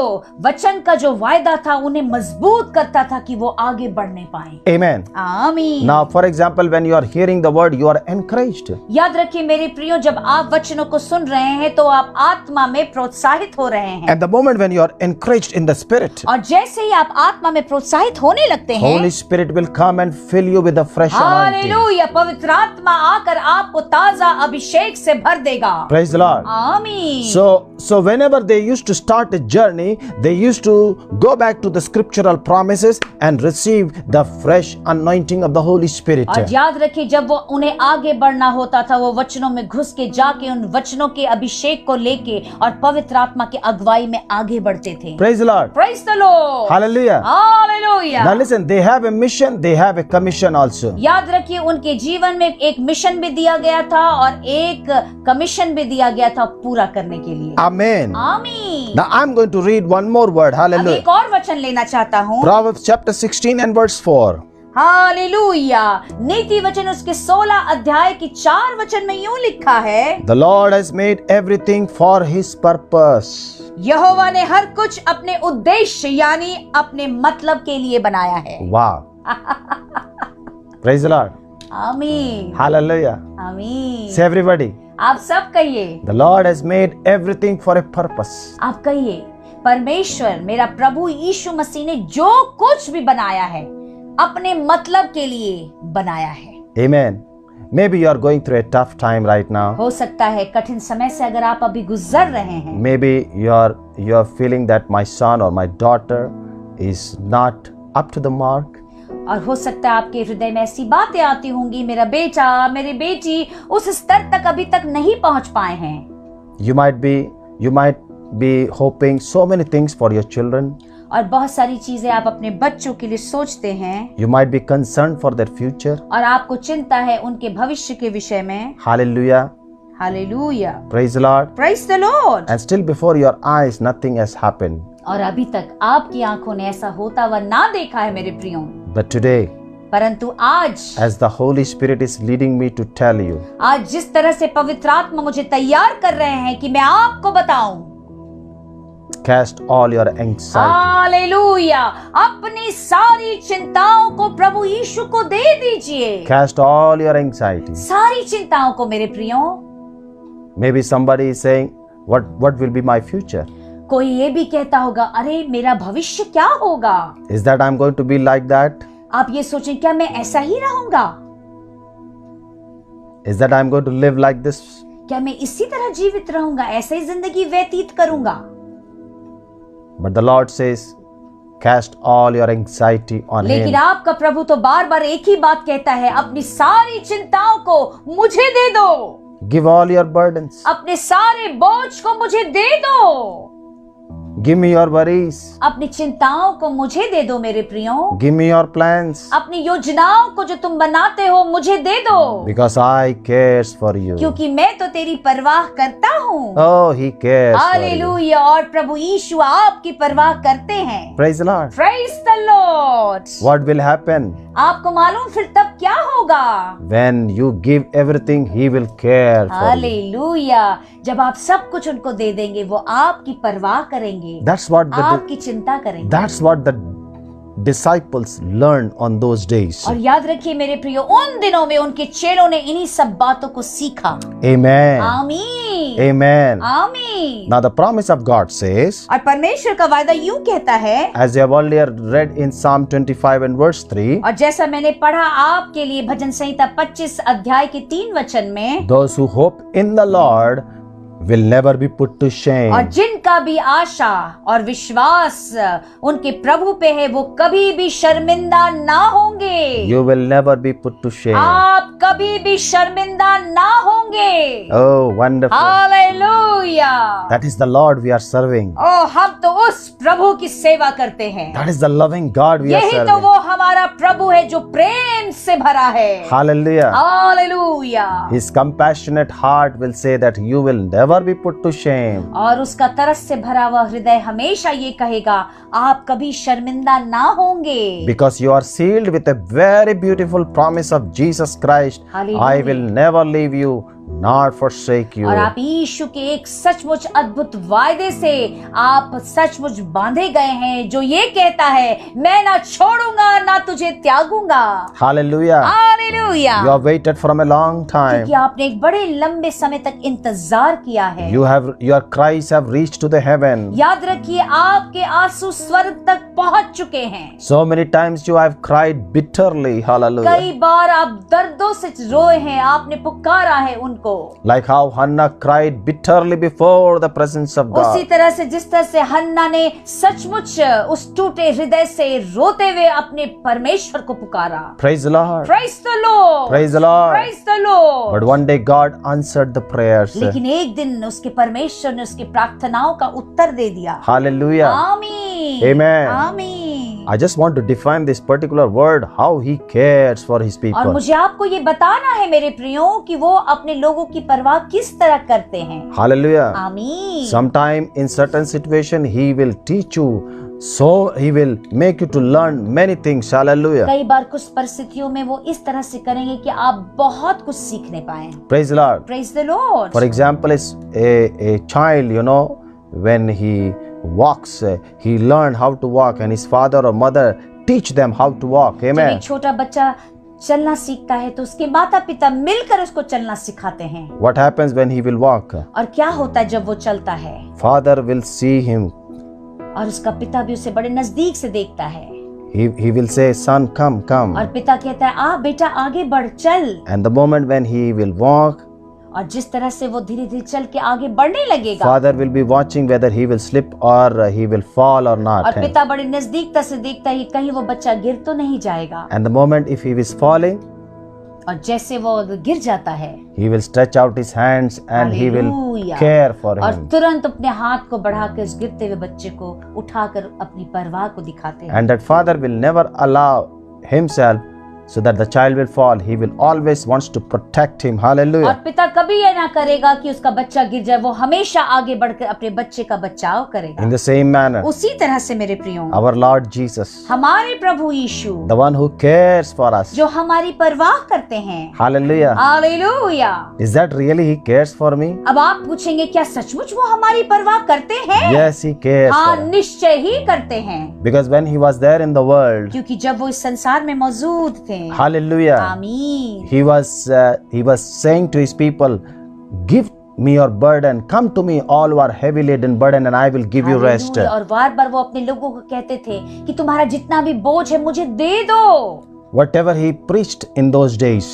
वचन का जो वायदा था उन्हें मजबूत करता था कि वो आगे बढ़ने पाए। Amen. आमीन। Now, for example, when you are hearing the word, you are encouraged. याद रखिए मेरे प्रियो, जब आप वचनों को सुन रहे हैं तो आप आत्मा में प्रोत्साहित हो रहे हैं। At the moment when you are encouraged in the Spirit, और जैसे ही आप आत्मा में प्रोत्साहित होने लगते हैं, Holy Spirit will come and fill you with a fresh anointing. Hallelujah, पवित्र आत्मा आकर आपको ताजा अभिषेक से भर देगा। Praise the Lord. आमीन। So whenever they used to start a journey, they used to go back to the scriptural promises and receive the fresh anointing of the Holy Spirit. और याद रखिए, जब वो उन्हें आगे बढ़ना होता था, वो वचनों में घुस के जाके उन वचनों के अभिषेक को लेके और पवित्र आत्मा की अगुवाई में आगे बढ़ते थे। Praise the Lord. Praise the Lord. Hallelujah. Hallelujah. Now listen, they have a mission, they have a commission also. याद रखिए, उनके जीवन में एक मिशन भी दिया गया था और एक कमीशन भी दिया गया था पूरा करने के लिए। Amen. आमीन। Now I'm going to read one more word. अब Hallelujah. एक और वचन लेना चाहता हूँ। Proverbs chapter 16 and verse 4. Hallelujah. नीति वचन उसके 16 अध्याय की 4 वचन में यूं लिखा है, The Lord has made everything for His purpose. यहोवा ने हर कुछ अपने उद्देश्य यानी अपने मतलब के लिए बनाया है। Wow. Praise the Lord. आमीन। Hallelujah. आमीन। Say everybody. आप सब कहिए। The Lord has made everything for a purpose. आप कहिए, परमेश्वर मेरा प्रभु यीशु मसीह ने जो कुछ भी बनाया है अपने मतलब के लिए बनाया है। Amen. Maybe you are going through a tough time right now. हो सकता है कठिन समय से अगर आप अभी गुजर रहे हैं, Maybe you are feeling that my son or my daughter is not up to the mark. और हो सकता है आपके हृदय में ऐसी बातें आती होंगी, मेरा बेटा मेरी बेटी उस स्तर तक अभी तक नहीं पहुंच पाए हैं। You might be hoping so many things for your children. और बहुत सारी चीजें आप अपने बच्चों के लिए सोचते हैं। You might be concerned for their future. और आपको चिंता है उनके भविष्य के विषय में। Hallelujah. Hallelujah. Praise the Lord. Praise the Lord. And still before your eyes nothing has happened. और अभी तक आपकी आंखों ने ऐसा होता हुआ ना देखा है मेरे प्रियो, But today, परंतु आज as the Holy Spirit is leading me to tell you, आज जिस तरह से पवित्र आत्मा मुझे तैयार कर रहे हैं कि मैं आपको बताऊं, cast all your anxiety. Hallelujah, अपनी सारी चिंताओं को प्रभु यीशु को दे दीजिए। Cast all your anxiety. सारी चिंताओं को मेरे प्रियो। Maybe somebody is saying, what will be my future? कोई ये भी कहता होगा, अरे मेरा भविष्य क्या होगा? Is that I'm going to be like that? आप ये सोचें, क्या मैं ऐसा ही रहूंगा? Is that I'm going to live like this? क्या मैं इसी तरह जीवित रहूंगा, ऐसे ही जिंदगी व्यतीत करूंगा? But the Lord says, cast all your anxiety on लेकिन Him. आपका प्रभु तो बार बार एक ही बात कहता है, अपनी सारी चिंताओं को मुझे दे दो। Give all your burdens. अपने सारे बोझ को मुझे दे दो। Give me your worries. अपनी चिंताओं को मुझे दे दो मेरे प्रियो। Give me your plans. अपनी योजनाओं को जो तुम बनाते हो मुझे दे दो। Because I cares for you. क्योंकि मैं तो तेरी परवाह करता हूँ। Oh, He cares for you. Hallelujah. और प्रभु यीशु आपकी परवाह करते हैं। Praise the Lord. Praise the Lord. What will happen? आपको मालूम फिर तब क्या होगा? When you give everything, He will care for you. Hallelujah. जब आप सब कुछ उनको दे देंगे, वो आपकी परवाह करेंगे, That's what आपकी चिंता करेंगे। That's what the disciples learned on those days. और याद रखिए मेरे प्रियो, उन दिनों में उनके चेलों ने इन्हीं सब बातों को सीखा। Amen. आमीन, Amen. आमीन। Now the promise of God says, और परमेश्वर का वायदा यूं कहता है, as you have earlier read in Psalm 25 and verse 3, और जैसा मैंने पढ़ा आपके लिए भजन संहिता 25 अध्याय के 3 वचन में, those who hope in the Lord will never be put to और shame. जिनका भी आशा और विश्वास उनके प्रभु पे है वो कभी भी शर्मिंदा ना होंगे। You will never be put to shame. आप कभी भी शर्मिंदा ना होंगे। Oh, wonderful. Hallelujah. That is the Lord we are serving. ओ, हम तो उस प्रभु की सेवा करते हैं। That is the loving God we are यही तो serving. वो हमारा प्रभु है जो प्रेम से भरा है। Hallelujah. Hallelujah. His compassionate heart will say that you will never be put to shame. और उसका तरस से भरा हुआ हृदय हमेशा ये कहेगा, आप कभी शर्मिंदा ना होंगे। Because you are sealed with a very beautiful promise of Jesus Christ. Hallelujah. I will never leave you, not forsake you. और आप यीशु के एक सचमुच अद्भुत वायदे से आप सचमुच बांधे गए हैं, जो ये कहता है, मैं ना छोड़ूंगा ना तुझे त्यागूंगा। Hallelujah. Hallelujah. You have waited from a long time. क्योंकि आपने एक बड़े लंबे समय तक इंतजार किया है। Your cries have reached to the heaven. याद रखिए आपके आंसू स्वर्ग तक पहुंच चुके हैं। So many times you have cried bitterly. Hallelujah. कई बार आप दर्दों से रोए हैं, आपने पुकारा है उनको। Like how Hannah cried bitterly before the presence of उसी God. तरह से जिस तरह से हन्ना ने सचमुच उस टूटे हृदय से रोते हुए अपने परमेश्वर को पुकारा। Praise the Lord. Praise the Lord. Praise the Lord. Praise the Lord. But one day God answered the prayers. लेकिन एक दिन उसके परमेश्वर ने उसकी प्रार्थनाओं का उत्तर दे दिया। Hallelujah. आमीन। Amen. आमीन। I just want to define this particular word, how he cares for his और people. मुझे आपको ये बताना है मेरे प्रियो कि वो अपने लोगों की परवाह किस तरह करते हैं। Hallelujah. आमीन। Sometime in certain situation he will teach you, so he will make you to learn many things. Hallelujah. कई बार कुछ परिस्थितियों में वो इस तरह से करेंगे कि आप बहुत कुछ सीखने पाए। Praise the Lord. Praise the Lord. For example, is a child, when he walks, he learn how to walk, and his father or mother teach them how to walk. जब Amen. एक छोटा बच्चा चलना सीखता है तो उसके माता पिता मिलकर उसको चलना सिखाते हैं। What happens when he will walk? और क्या होता है जब वो चलता है? Father will see him. और उसका पिता भी उसे बड़े नजदीक से देखता है। He will say, son, come, come. और पिता कहता है, आ बेटा आगे बढ़, चल। And the moment when he will walk, और जिस तरह से वो धीरे धीरे चल के आगे बढ़ने लगेगा, Father will be watching whether he will slip or he will fall or not. और पिता बड़े नजदीकता से देखता है कि कहीं वो बच्चा गिर तो नहीं जाएगा। And the moment if he is falling, और जैसे वो गिर जाता है, he will stretch out his hands and he will Hallelujah. care for और him. तुरंत अपने हाथ को बढ़ा के उस गिरते हुए बच्चे को उठाकर अपनी परवाह को दिखाते हैं। And that father will never allow himself so that the child will fall. He will always wants to protect him. और Hallelujah. पिता कभी ये ना करेगा कि उसका बच्चा गिर जाए, वो हमेशा आगे बढ़कर अपने बच्चे का बचाव करेगा। In the same manner, उसी तरह से मेरे प्रियो, our Lord Jesus, हमारे प्रभु यीशु, the one who cares for us. जो हमारी परवाह करते हैं। Hallelujah. Hallelujah. Is that really he cares for me? अब आप पूछेंगे, क्या सचमुच वो हमारी परवाह करते हैं? Yes, he cares हाँ, for us. निश्चय ही करते हैं। Because when he was there in the world, क्योंकि जब वो इस संसार में मौजूद थे, hallelujah, आमीन, he was saying to his people, give me your burden, come to me all who are heavy laden burden and I will give you rest. Hallelujah. और बार बार वो अपने लोगों को कहते थे कि तुम्हारा जितना भी बोझ है मुझे दे दो। Whatever he preached in those days,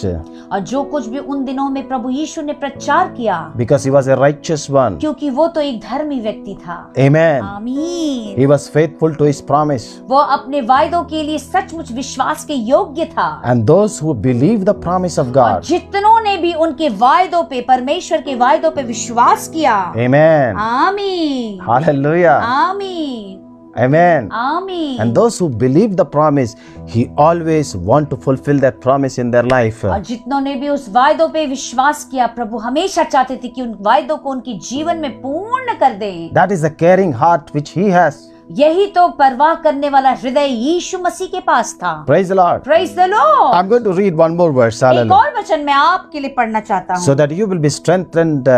और जो कुछ भी उन दिनों में प्रभु यीशु ने प्रचार किया, because he was a righteous one. क्योंकि वो तो एक धर्मी व्यक्ति था। Amen. आमीन। He was faithful to his promise. वो अपने वायदों के लिए सचमुच विश्वास के योग्य था। And those who believe the promise of और God. जितनों ने भी उनके वायदों पे, परमेश्वर के वायदों पे विश्वास किया, Amen. आमीन, Hallelujah. आमीन, Amen. आमीन। And those who believe the promise, he always want to fulfill that promise in their life. और जितनों ने भी उस वायदों पे विश्वास किया, प्रभु हमेशा चाहते थे कि उन वायदों को उनके जीवन में पूर्ण कर दें। That is the caring heart which he has. यही तो परवाह करने वाला हृदय यीशु मसीह के पास था। Praise the Lord. Praise the Lord। I'm going to read one more verse. एक Hallelujah. और वचन मैं आपके लिए पढ़ना चाहता हूँ, So that you will be strengthened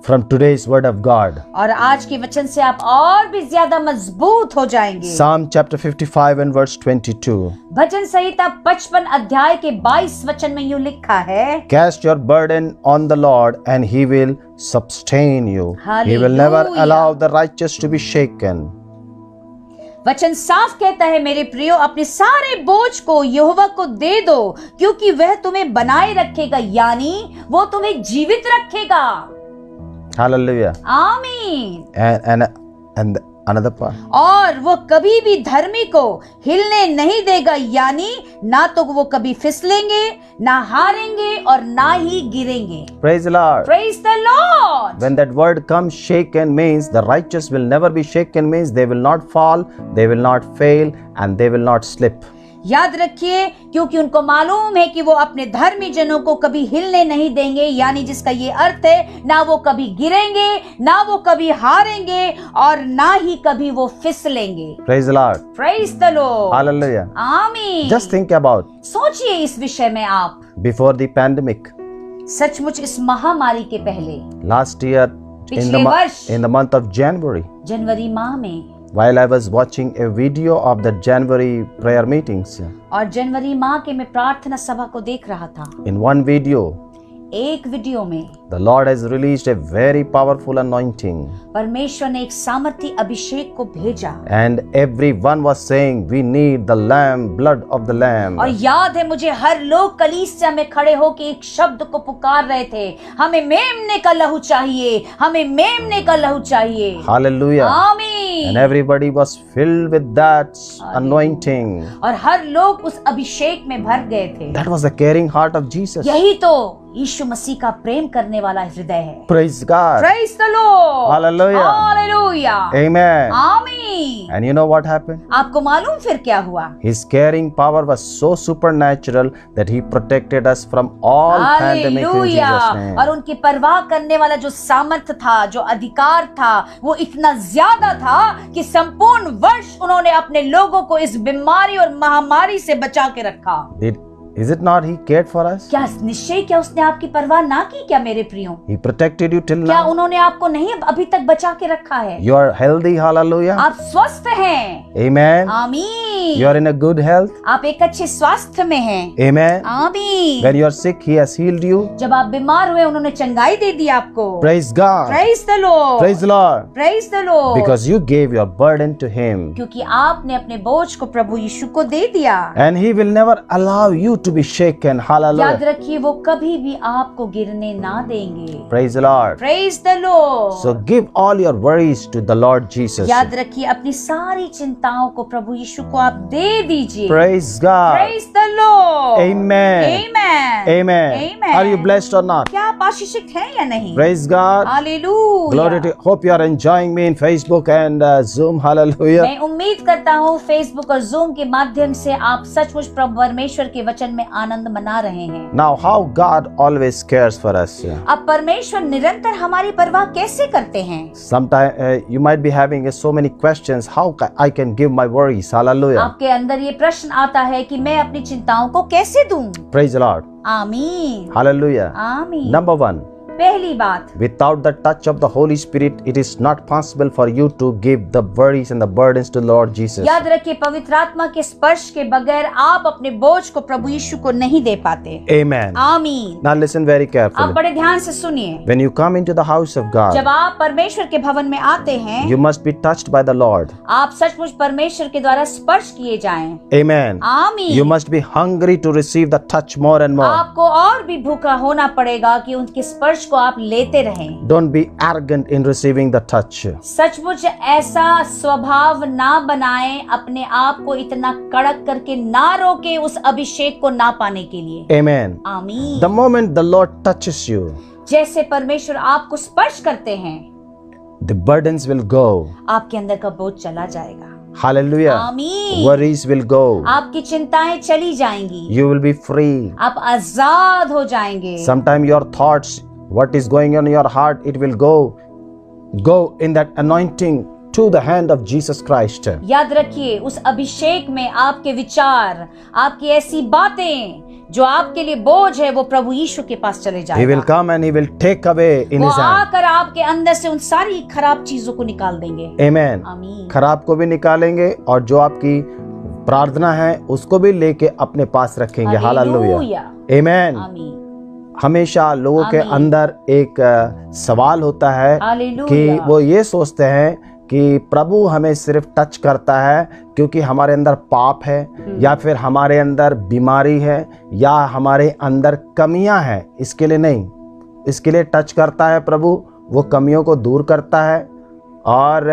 from today's word of God. और आज के वचन से आप और भी ज्यादा मजबूत हो जाएंगे। Psalm chapter 55 and verse 22. भजन संहिता 55 अध्याय के 22 वचन में यूं लिखा है, Cast your burden on the Lord and he will sustain you. He will never Hallelujah. allow the righteous to be shaken. वचन साफ कहता है, मेरे प्रियो अपने सारे बोझ को यहोवा को दे दो, क्योंकि वह तुम्हें बनाए रखेगा, यानी वो तुम्हें जीवित रखेगा। Hallelujah. आमीन। And another part. और वो कभी भी धर्मी को हिलने नहीं देगा, यानी ना तो वो कभी फिसलेंगे, ना हारेंगे और ना ही गिरेंगे। Praise the Lord. Praise the Lord। When that word comes, shaken means the righteous will never be shaken, means they will not fall, they will not fail, and they will not slip. याद रखिए, क्योंकि उनको मालूम है कि वो अपने धर्मी जनों को कभी हिलने नहीं देंगे, यानी जिसका ये अर्थ है, ना वो कभी गिरेंगे, ना वो कभी हारेंगे और ना ही कभी वो फिसलेंगे। Praise the Lord. Praise the Lord। Hallelujah. आमीन। Just think about सोचिए इस विषय में आप, before the pandemic, सचमुच इस महामारी के पहले last year पिछले वर्ष in the month of January, जनवरी माह में, while I was watching a video of the January prayer meetings, और जनवरी माह के मैं प्रार्थना सभा को देख रहा था, in one video, एक वीडियो में the Lord has released a very powerful anointing, परमेश्वर ने एक सामर्थी अभिषेक को भेजा, and everyone was saying, we need the lamb, blood of the lamb. और याद है मुझे, हर लोग कलीसिया में खड़े होकर एक शब्द को पुकार रहे थे, हमें मेमने का लहू चाहिए, हमें मेमने का लहू चाहिए। Hallelujah. आमीन। And everybody was filled with that anointing. और हर लोग उस अभिषेक में भर गए थे। That was the caring heart of Jesus. यही तो यीशु मसीह का प्रेम करने वाला हृदय है। Praise God. Praise the Lord। Hallelujah. Hallelujah। Amen. आमीन। And you know what happened? आपको मालूम फिर क्या हुआ? His caring power was so supernatural that he protected us from all pandemic in Jesus' name. और उनकी परवाह करने वाला जो सामर्थ्य था, जो अधिकार था, वो इतना ज्यादा था कि संपूर्ण वर्ष उन्होंने अपने लोगों को इस बीमारी और महामारी से बचा के रखा। Is it not he cared for us? क्या निश्चय, क्या उसने आपकी परवाह ना की क्या मेरे प्रियो? He protected you till क्या now. उन्होंने आपको नहीं अभी तक बचा के रखा है? You are healthy. Hallelujah. आप स्वस्थ हैं। Amen. आमीन। You are in a good health. आप एक अच्छे स्वास्थ्य में हैं। Amen. आमीन। When you are sick, he has healed you. जब आप बीमार हुए, उन्होंने चंगाई दे दी आपको। Praise God. Praise the Lord। Praise the Lord. Praise the Lord। Because you gave your burden to him. क्योंकि आपने अपने बोझ को प्रभु यीशु को दे दिया। And he will never allow you to be shaken. याद Hallelujah. रखिए, वो कभी भी आपको गिरने ना देंगे। Praise the Lord. Praise the Lord। So give all your worries to the Lord Jesus. याद रखिए, अपनी सारी चिंताओं को प्रभु यीशु को आप दे दीजिए। Praise God. Praise the Lord। Amen. Amen। Amen. Amen। Are you blessed or not? क्या आप आशीषित हैं या नहीं? Praise God. Hallelujah। Glory to. Hope you are enjoying me in Facebook and Zoom. Hallelujah. मैं उम्मीद करता हूँ फेसबुक और जूम के माध्यम से आप सचमुच प्रभु परमेश्वर के वचन में आनंद मना रहे हैं। Now, how God always cares for us. अब परमेश्वर निरंतर हमारी परवाह कैसे करते हैं? Sometimes you might be having so many questions. How I can give my worries? Hallelujah. आपके अंदर ये प्रश्न आता है कि मैं अपनी चिंताओं को कैसे दूं? Praise the Lord. आमीन। Hallelujah. आमीन। Number one. पहली बात, Without the touch of the Holy Spirit, it is not possible for you to give the worries and the burdens to Lord Jesus. याद रखिए, पवित्र आत्मा के स्पर्श के बगैर आप अपने बोझ को प्रभु यीशु को नहीं दे पाते। Amen. आमीन। Now listen very आप carefully. बड़े ध्यान से सुनिए। When you come into the house of God, जब आप परमेश्वर के भवन में आते हैं, you must be touched by the Lord. आप सचमुच परमेश्वर के द्वारा स्पर्श किए जाएं। Amen. आमीन। You must be hungry to receive the touch more and more. आपको और भी भूखा होना पड़ेगा कि उनके स्पर्श को आप लेते रहें। Don't be arrogant in receiving the touch. सचमुच ऐसा स्वभाव ना बनाएं, अपने आप को इतना कड़क करके ना रोके उस अभिषेक को ना पाने के लिए। Amen. आमीन। The moment the Lord touches you, जैसे परमेश्वर आपको स्पर्श करते हैं, the burdens will go. आपके अंदर का बोझ चला जाएगा। Hallelujah. आमीन। Worries will go. आपकी चिंताएं चली जाएंगी। You will be free. आप आजाद हो जाएंगे। Sometimes your thoughts, what is going on in your heart, it will go in that anointing to the hand of Jesus Christ. याद रखिए, उस अभिषेक में आपके विचार, आपकी ऐसी बातें जो आपके लिए बोझ है, वो प्रभु यीशु के पास चले He जाएगा। will come and he will take away in वो his hand. आकर आपके अंदर से उन सारी खराब चीजों को निकाल देंगे। Amen. आमीन। खराब को भी निकालेंगे और जो आपकी प्रार्थना है उसको भी लेके अपने पास रखेंगे। हालेलुया। Amen. आमीन। हमेशा लोगों के आमीन। अंदर एक सवाल होता है हालेलुया। कि वो ये सोचते हैं कि प्रभु हमें सिर्फ टच करता है क्योंकि हमारे अंदर पाप है या फिर हमारे अंदर बीमारी है या हमारे अंदर कमियां हैं, इसके लिए नहीं। इसके लिए टच करता है प्रभु, वो कमियों को दूर करता है और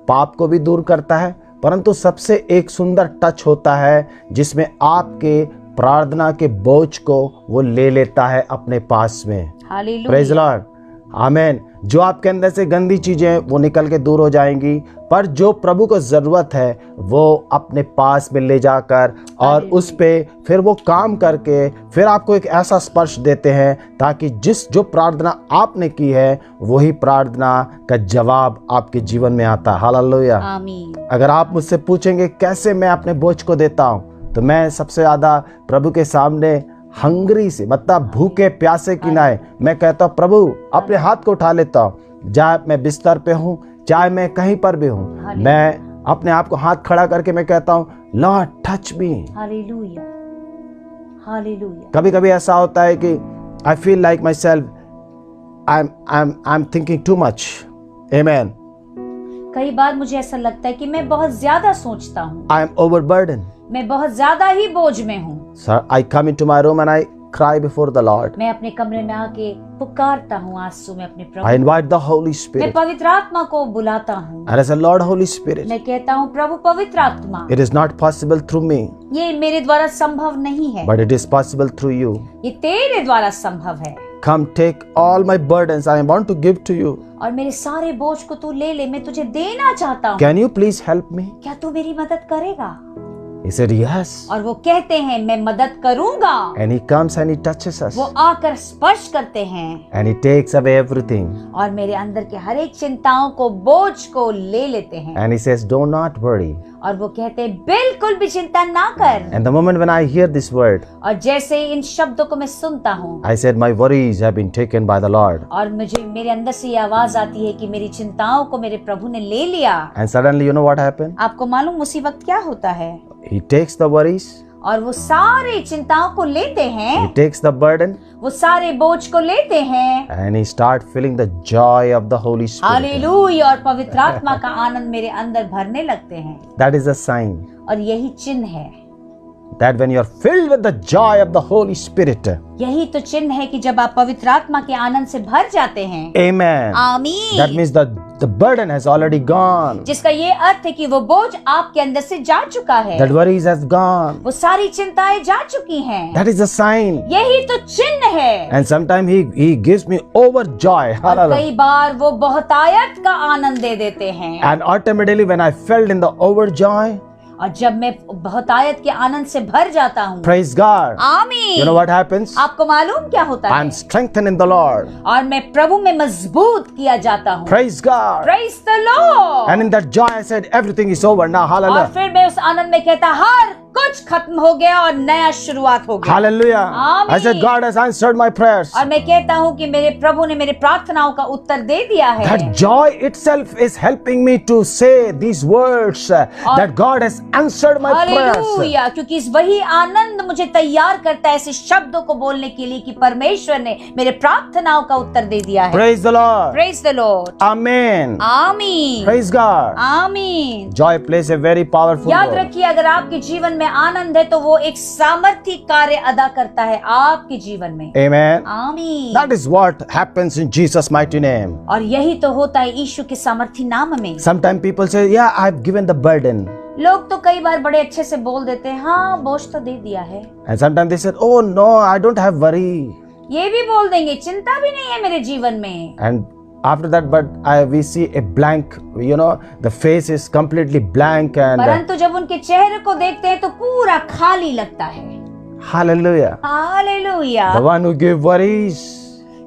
पाप को भी दूर करता है, परंतु सबसे एक सुंदर टच होता है जिसमें आपके प्रार्थना के बोझ को वो ले लेता है अपने पास में। हालेलुया। Praise Lord. आमीन। जो आपके अंदर से गंदी चीजें वो निकल के दूर हो जाएंगी, पर जो प्रभु को जरूरत है वो अपने पास में ले जाकर और उस पे फिर वो काम करके फिर आपको एक ऐसा स्पर्श देते हैं ताकि जो प्रार्थना आपने की है वही प्रार्थना का जवाब आपके जीवन में आता है। हालेलुया। आमीन। अगर आप मुझसे पूछेंगे कैसे मैं अपने बोझ को देता हूँ, तो मैं सबसे ज्यादा प्रभु के सामने हंगरी से, मतलब भूखे प्यासे की नाय, मैं कहता हूँ प्रभु अपने हाथ को उठा लेता हूँ। चाहे मैं बिस्तर पे हूँ, चाहे मैं कहीं पर भी हूँ, मैं अपने आप को हाथ खड़ा करके मैं कहता हूँ Lord touch me. Hallelujah. Hallelujah. कभी कभी ऐसा होता है कि I feel like my self I am thinking too much. आमीन। कई बार मुझे ऐसा लगता है कि मैं बहुत ज्यादा सोचता हूँ, आई एम ओवरबर्डन। मैं बहुत ज्यादा ही बोझ में हूँ। Sir, I come into my room and I cry before the Lord. मैं अपने कमरे में आके पुकारता हूँ आंसू में अपने I Prabhu. invite the Holy मैं Spirit. पवित्र आत्मा को बुलाता हूँ। And I say, Lord, Holy Spirit, मैं कहता हूँ प्रभु पवित्र आत्मा, it is not possible through me, ये मेरे द्वारा संभव नहीं है, but it is possible through you. ये तेरे द्वारा संभव है। Come take all my burdens I want to give to you. और मेरे सारे बोझ को तू ले ले, मैं तुझे देना चाहता हूँ। Can you please help me? क्या तू मेरी मदद करेगा? He said, yes. और वो कहते हैं मैं मदद करूंगा। And he comes and he touches us. वो आकर स्पर्श करते हैं And he takes away everything. और मेरे अंदर के हर एक चिंताओं को, बोझ को ले लेते हैं। And he says, do not worry. और वो कहते हैं बिल्कुल भी चिंता ना कर। And the moment when I hear this word, और जैसे ही इन शब्दों को मैं सुनता हूँ, I said, my worries have been taken by the Lord. और मुझे मेरे अंदर से ये आवाज आती है कि मेरी चिंताओं को मेरे प्रभु ने ले लिया। And suddenly, you know what happened? आपको मालूम उसी वक्त क्या होता है? He takes the worries, और वो सारे चिंताओं को लेते हैं, he takes the burden, वो सारे बोझ को लेते हैं, and he start feeling the joy of the Holy Spirit. Hallelujah, और पवित्र आत्मा का आनंद मेरे अंदर भरने लगते हैं। That is a sign और यही चिन्ह है, that when you are filled with the joy of the Holy Spirit, यही तो चिन्ह है कि जब आप पवित्र आत्मा के आनंद से भर जाते हैं। amen, आमीन। that means the burden has already gone, जिसका ये अर्थ है कि वो बोझ आपके अंदर से जा चुका है, that worries has gone. वो सारी चिंताएं जा चुकी हैं। That is a sign. यही तो चिन्ह है। And sometimes he gives me overjoy. और Hallelujah. कई बार वो बहुतायत का आनंद दे देते हैं। And automatically when I felt in the overjoy, और जब मैं बहुतायत के आनंद से भर जाता हूँ, praise God. आमीन, You know what happens? आपको मालूम क्या होता है? I'm strengthened in the Lord. और मैं प्रभु में मजबूत किया जाता हूँ। Praise God. Praise the Lord. And in that joy I said everything is over now. और Hallelujah. फिर मैं उस आनंद में कहता हर कुछ खत्म हो गया और नया शुरुआत हो गया। Hallelujah. I said आमीन। God has answered my prayers. और मैं कहता हूँ कि मेरे प्रभु ने मेरे प्रार्थनाओं का उत्तर दे दिया है। That joy itself is helping me to say these words that God has answered my prayers. Hallelujah, क्योंकि इस वही आनंद मुझे तैयार करता है ऐसे शब्दों को बोलने के लिए कि परमेश्वर ने मेरे प्रार्थनाओं का उत्तर दे दिया है। Praise the Lord. Praise the Lord. Amen. आमीन। Praise God. आमीन। Joy plays a very powerful याद role. रखिए, अगर आपके जीवन में आनंद है तो वो एक सामर्थी कार्य अदा करता है आपके जीवन में। Amen. आमीन। That is what happens in Jesus' mighty name. और यही तो होता है यीशु के सामर्थी नाम में। Sometimes people say, yeah, I've given the burden. लोग तो कई बार बड़े अच्छे से बोल देते हैं, हाँ बोझ तो दे दिया है। And sometimes they said, oh no, I don't have worry. ये भी बोल देंगे, चिंता भी नहीं है मेरे जीवन में। And after that, we see a blank, the face is completely blank and परंतु जब उनके चेहरे को देखते हैं तो पूरा खाली लगता है। hallelujah. Hallelujah. The one who gave worries,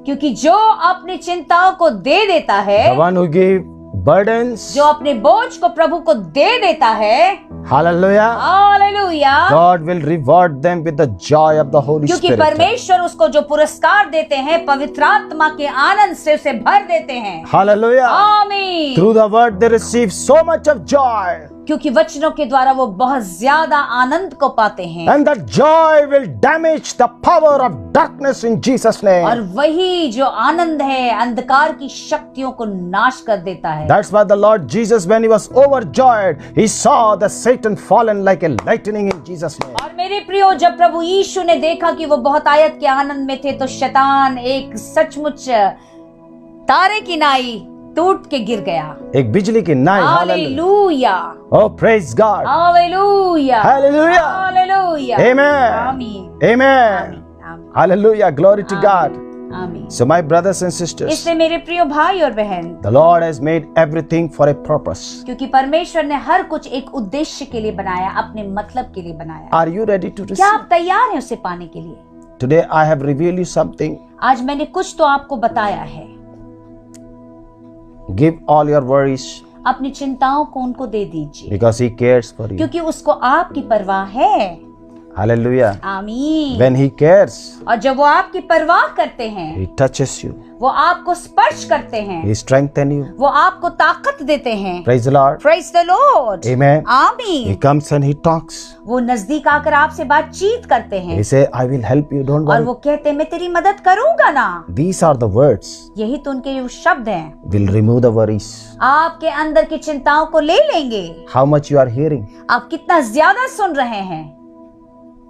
क्योंकि जो अपनी चिंताओं को दे देता है, the one who gave burdens, जो अपने बोझ को प्रभु को दे देता है, hallelujah, hallelujah, God will reward them with the joy of the Holy क्योंकि Spirit. परमेश्वर उसको जो पुरस्कार देते हैं पवित्र आत्मा के आनंद से उसे भर देते हैं। Hallelujah. आमीन। Through the word they receive so much of joy, क्योंकि वचनों के द्वारा वो बहुत ज्यादा आनंद को पाते हैं, and that joy will damage the power of darkness in Jesus' और name. वही जो आनंद है अंधकार की शक्तियों को नाश कर देता है। That's why the Lord Jesus, when he was overjoyed, he saw the Satan fallen like a lightning in Jesus' name. और मेरे प्रियो, जब प्रभु यीशु ने देखा कि वो बहुत आयत के आनंद में थे, तो शैतान एक सचमुच तारे की नाई टूट के गिर गया। एक बिजली की नाई, hallelujah. Hallelujah, Oh, praise God. Hallelujah, Hallelujah. Hallelujah, Amen. आमीन, Amen. आमीन, Hallelujah. Glory to God. आमीन। So my brothers and sisters, इसलिए मेरे प्रियो भाई और बहन, the Lord has made everything for a purpose. क्योंकि परमेश्वर ने हर कुछ एक उद्देश्य के लिए बनाया, अपने मतलब के लिए बनाया। Are you ready to क्या receive? आप तैयार हैं उसे पाने के लिए? Today I have revealed you something. आज मैंने कुछ तो आपको बताया है। Give all your worries अपनी चिंताओं को उनको दे दीजिए, because he cares for you. क्योंकि उसको आपकी परवाह है। Hallelujah. आमीन। When he cares, और जब वो आपकी परवाह करते हैं, he touches you. वो आपको स्पर्श करते हैं, He strengthens you. वो आपको ताकत देते हैं। Praise the Lord. Praise the Lord. Amen. He आमीन। comes and he talks. वो नजदीक आकर आपसे बातचीत करते हैं He say, I will help you. Don't और worry. वो कहते हैं मैं तेरी मदद करूंगा ना। These are the words. यही तो उनके वो शब्द हैं। Will remove the worries. आपके अंदर की चिंताओं को ले लेंगे। How much you are hearing. आप कितना ज्यादा सुन रहे हैं।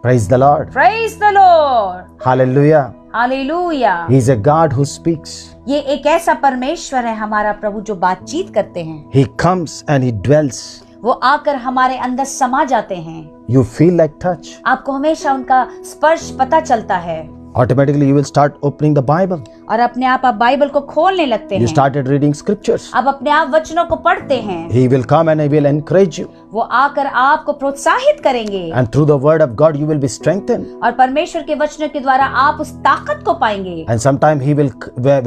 Praise the Lord. Praise the Lord. Hallelujah. Hallelujah. He is a God who speaks. ये एक ऐसा परमेश्वर है हमारा प्रभु जो बातचीत करते हैं। He comes and he dwells. वो आकर हमारे अंदर समा जाते हैं। You feel like touch. आपको हमेशा उनका स्पर्श पता चलता है Automatically you will start opening the Bible. और अपने आप बाइबल को खोलने लगते You हैं। started reading scriptures. आप अपने आप वचनों को पढ़ते हैं। He will come and he will encourage you. वो आकर आपको प्रोत्साहित करेंगे And through the word of God you will be strengthened. और परमेश्वर के वचनों के द्वारा आप उस ताकत को पाएंगे। And sometime he will,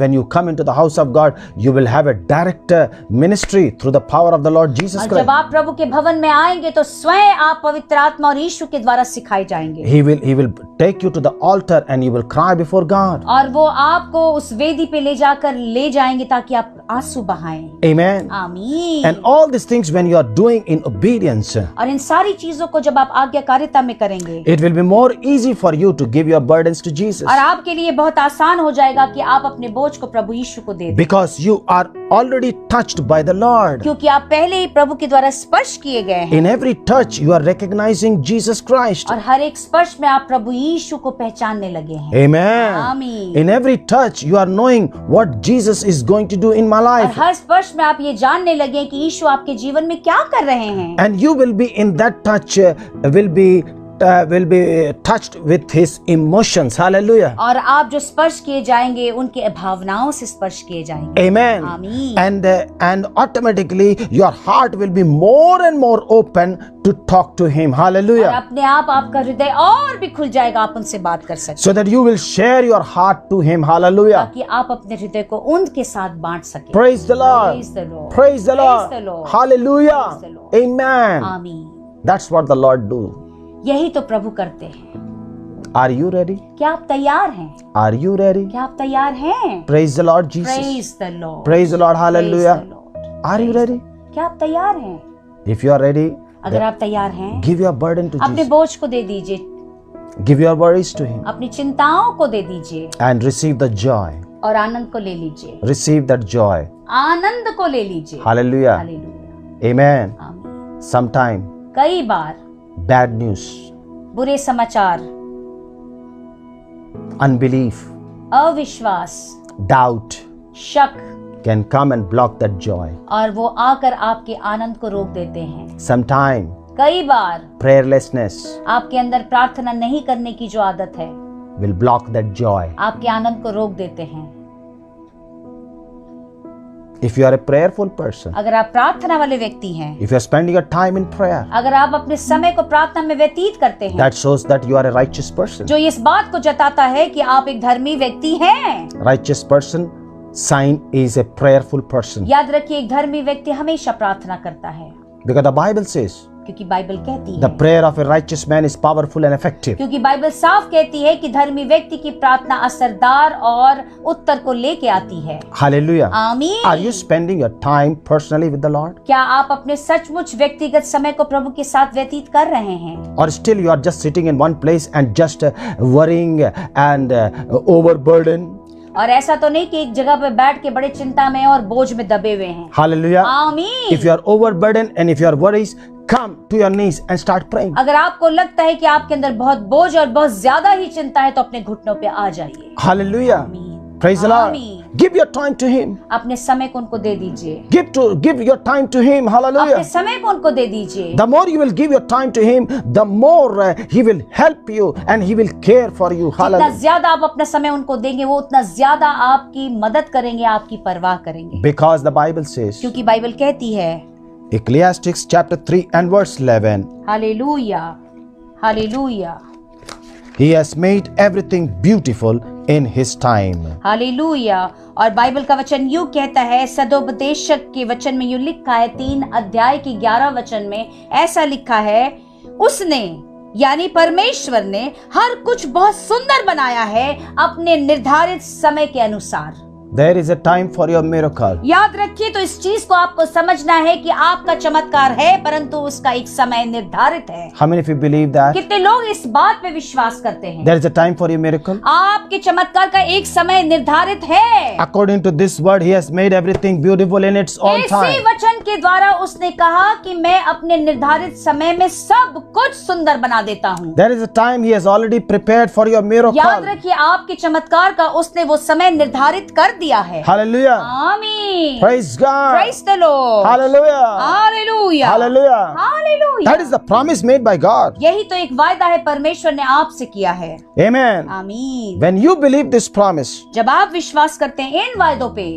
when you come into the house of God, you will have a direct ministry through the power of the Lord Jesus और Christ. जब आप प्रभु के भवन में आएंगे तो स्वयं आप पवित्र आत्मा और यीशु के द्वारा सिखाए जाएंगे। He will take you to the altar and you will cry before God. और वो आपको उस वेदी पे ले जाकर ले जाएंगे ताकि आप आंसू बहाएं। Amen. आमीन। And all these things when you are doing in obedience, और इन सारी चीजों को जब आप आज्ञाकारिता में करेंगे, it will be more easy for you to give your burdens to Jesus. और आपके लिए बहुत आसान हो जाएगा कि आप अपने बोझ को प्रभु यीशु को दे दें, Because you are already touched by the Lord. क्योंकि आप पहले ही प्रभु के द्वारा स्पर्श किए गए हैं। In every touch you are recognizing Jesus Christ. और हर एक स्पर्श में आप प्रभु यीशु को पहचानने लगे हैं। Amen. आमीन। In every touch you are knowing what Jesus is going to do in my और life. हर स्पर्श में आप ये जानने लगे कि यीशु आपके जीवन में क्या कर रहे हैं। And you will be in that touch, will be touched with his emotions. Hallelujah. और आप जो स्पर्श किए जाएंगे उनके भावनाओं से स्पर्श किए जाएंगे। Amen. आमीन। And automatically your heart will be more and more open to talk to him. और Hallelujah. अपने आप आपका हृदय और भी खुल जाएगा, आप उनसे बात कर सकते So that you will share your heart to him. Hallelujah. ताकि आप अपने हृदय को उनके साथ बांट सकें। Praise the Lord. Praise the Lord. Praise the Lord. Praise the Lord. Hallelujah. Praise the Lord. Amen. आमीन। That's what the Lord do. यही तो प्रभु करते हैं। Are you ready? क्या आप तैयार हैं? Are you ready? क्या आप तैयार हैं? Praise the Lord Jesus. Praise the Lord. Praise the Lord. Hallelujah. Praise the Lord. Are you ready? क्या आप तैयार हैं? If you are ready, अगर आप तैयार हैं, give your burden to अपने Jesus. बोझ को दे दीजिए, Give your worries to him अपनी चिंताओं को दे दीजिए and receive the joy. और आनंद को ले लीजिए। Receive that joy. आनंद को ले लीजिए। Hallelujah. हालेलुया। Amen. आमीन। Sometime कई बार bad news, बुरे समाचार, unbelief, अविश्वास, doubt शक can come and block that joy. और वो आकर आपके आनंद को रोक देते हैं। Sometime कई बार prayerlessness आपके अंदर प्रार्थना नहीं करने की जो आदत है will block that joy. आपके आनंद को रोक देते हैं। If you are a prayerful person, अगर आप प्रार्थना वाले व्यक्ति हैं, if you are spending your time in prayer, अगर आप अपने समय को प्रार्थना में व्यतीत करते हैं, that shows that you are a righteous person. जो इस बात को जताता है कि आप एक धर्मी व्यक्ति हैं। Righteous person sign is a prayerful person. याद रखिए, एक धर्मी व्यक्ति हमेशा प्रार्थना करता है, Because the Bible says, क्योंकि बाइबल कहती the है, prayer of a righteous man is powerful and effective. क्योंकि बाइबल साफ कहती है कि धर्मी व्यक्ति की प्रार्थना असरदार और उत्तर को लेके आती है। Hallelujah. आमीन। Are you spending your time personally with the Lord? क्या आप अपने सचमुच व्यक्तिगत समय को प्रभु के साथ व्यतीत कर रहे हैं, Or still you are just sitting in one place and just worrying and overburdened? और ऐसा तो नहीं कि एक जगह पे बैठ के बड़े चिंता में और बोझ में दबे हुए हैं। Hallelujah. आमीन। If you are overburdened and if you are worries, come to your knees and start praying. अगर आपको लगता है कि आपके अंदर बहुत बोझ और बहुत ज्यादा ही चिंता है तो अपने घुटनों पे आ जाइए। Hallelujah. आमीन। Praise the Lord. आमीन। Give your time to Him. अपने समय को उनको दे दीजिए, Give your time to Him. अपने Hallelujah. समय को उनको दे दीजिए। The more you will give your time to Him, the more He will help you and He will care for you. जितना Hallelujah. ज्यादा आप अपना समय उनको देंगे वो उतना ज्यादा आपकी मदद करेंगे, आपकी परवाह करेंगे, Because the Bible says, क्योंकि बाइबल कहती है, Ecclesiastes chapter 3 and verse 11, hallelujah hallelujah He has made everything beautiful in His time. Hallelujah. और बाइबल का वचन यूं कहता है, सदोपदेशक के वचन में यूं लिखा है, 3 अध्याय की 11 वचन में ऐसा लिखा है, उसने यानी परमेश्वर ने हर कुछ बहुत सुंदर बनाया है अपने निर्धारित समय के अनुसार। There is a time for your miracle. याद रखिए, तो इस चीज को आपको समझना है कि आपका चमत्कार है, परंतु उसका एक समय निर्धारित है। How many of you believe that? कितने लोग इस बात पे विश्वास करते हैं? There is a time for your miracle. आपके चमत्कार का एक समय निर्धारित है। According to this word, He has made everything beautiful in its own इसी time. वचन के द्वारा उसने कहा कि मैं अपने निर्धारित समय में सब कुछ सुंदर बना देता हूँ। There is a time He has already prepared for your याद miracle. रखिए, आपके चमत्कार का उसने वो समय निर्धारित कर दिया है। Hallelujah. आमीन। Praise God. Praise the Lord. Hallelujah. Hallelujah Hallelujah. Hallelujah. That is the promise made by God. यही तो एक वायदा है परमेश्वर ने आपसे किया है। Amen. आमीन। When you believe this promise, जब आप विश्वास करते हैं इन वायदों पे,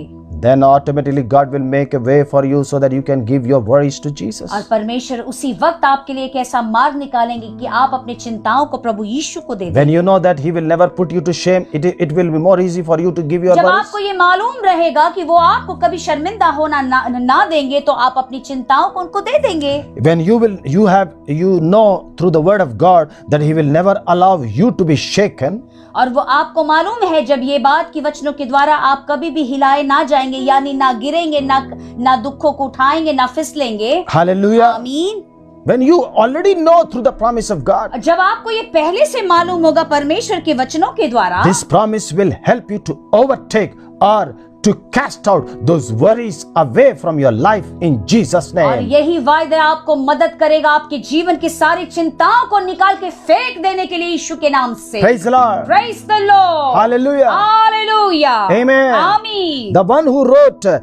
then automatically God will make a way for you so that you can give your worries to Jesus. और परमेश्वर उसी वक्त आपके लिए एक ऐसा मार्ग निकालेंगे कि आप अपनी चिंताओं को प्रभु यीशु को दे दें। When you know that He will never put you to shame, it will be more easy for you to give your जब worries. आपको ये मालूम रहेगा कि वो आपको कभी शर्मिंदा होना ना देंगे, तो आप अपनी चिंताओं को उनको दे देंगे। When you know through the word of God that He will never allow you to be shaken. और वो आपको मालूम है जब ये बात की वचनों के द्वारा आप कभी भी हिलाए ना जाएंगे, यानी ना गिरेंगे, ना दुखों को उठाएंगे, ना फिसलेंगे। Hallelujah. आमीन। When you already know through the promise of God, जब आपको ये पहले से मालूम होगा परमेश्वर के वचनों के द्वारा, this promise will help you to overtake or to cast out those worries away from your life in Jesus' और name. यही वायदा आपको मदद करेगा आपके जीवन की सारी चिंताओं को निकाल के फेंक देने के लिए यीशु के नाम से। Praise the Lord. Praise the Lord. Hallelujah. Hallelujah. Amen. आमीन। The one who wrote,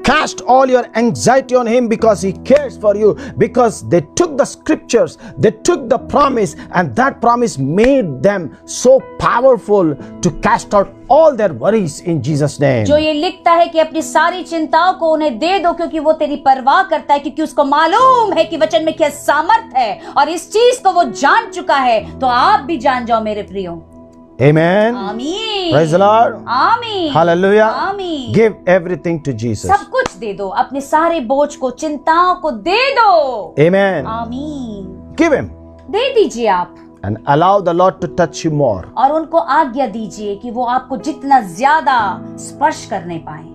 cast all your anxiety on Him because He cares for you, because they took the scriptures, they took the promise, and that promise made them so powerful to cast out all their worries in Jesus' name. जो ये लिखता है कि अपनी सारी चिंताओं को उन्हें दे दो, क्योंकि वो तेरी परवाह करता है, क्योंकि उसको मालूम है कि वचन में क्या सामर्थ है, और इस चीज को वो जान चुका है। तो आप भी जान जाओ मेरे प्रियो। Amen. आमीन। Praise the Lord. आमीन। Hallelujah. आमीन। Give everything to Jesus. सब कुछ दे दो, अपने सारे बोझ को, चिंताओं को दे दो। Amen. आमीन। Give Him दे दीजिए आप, and allow the Lord to touch you more. और उनको आज्ञा दीजिए कि वो आपको जितना ज्यादा स्पर्श करने पाए।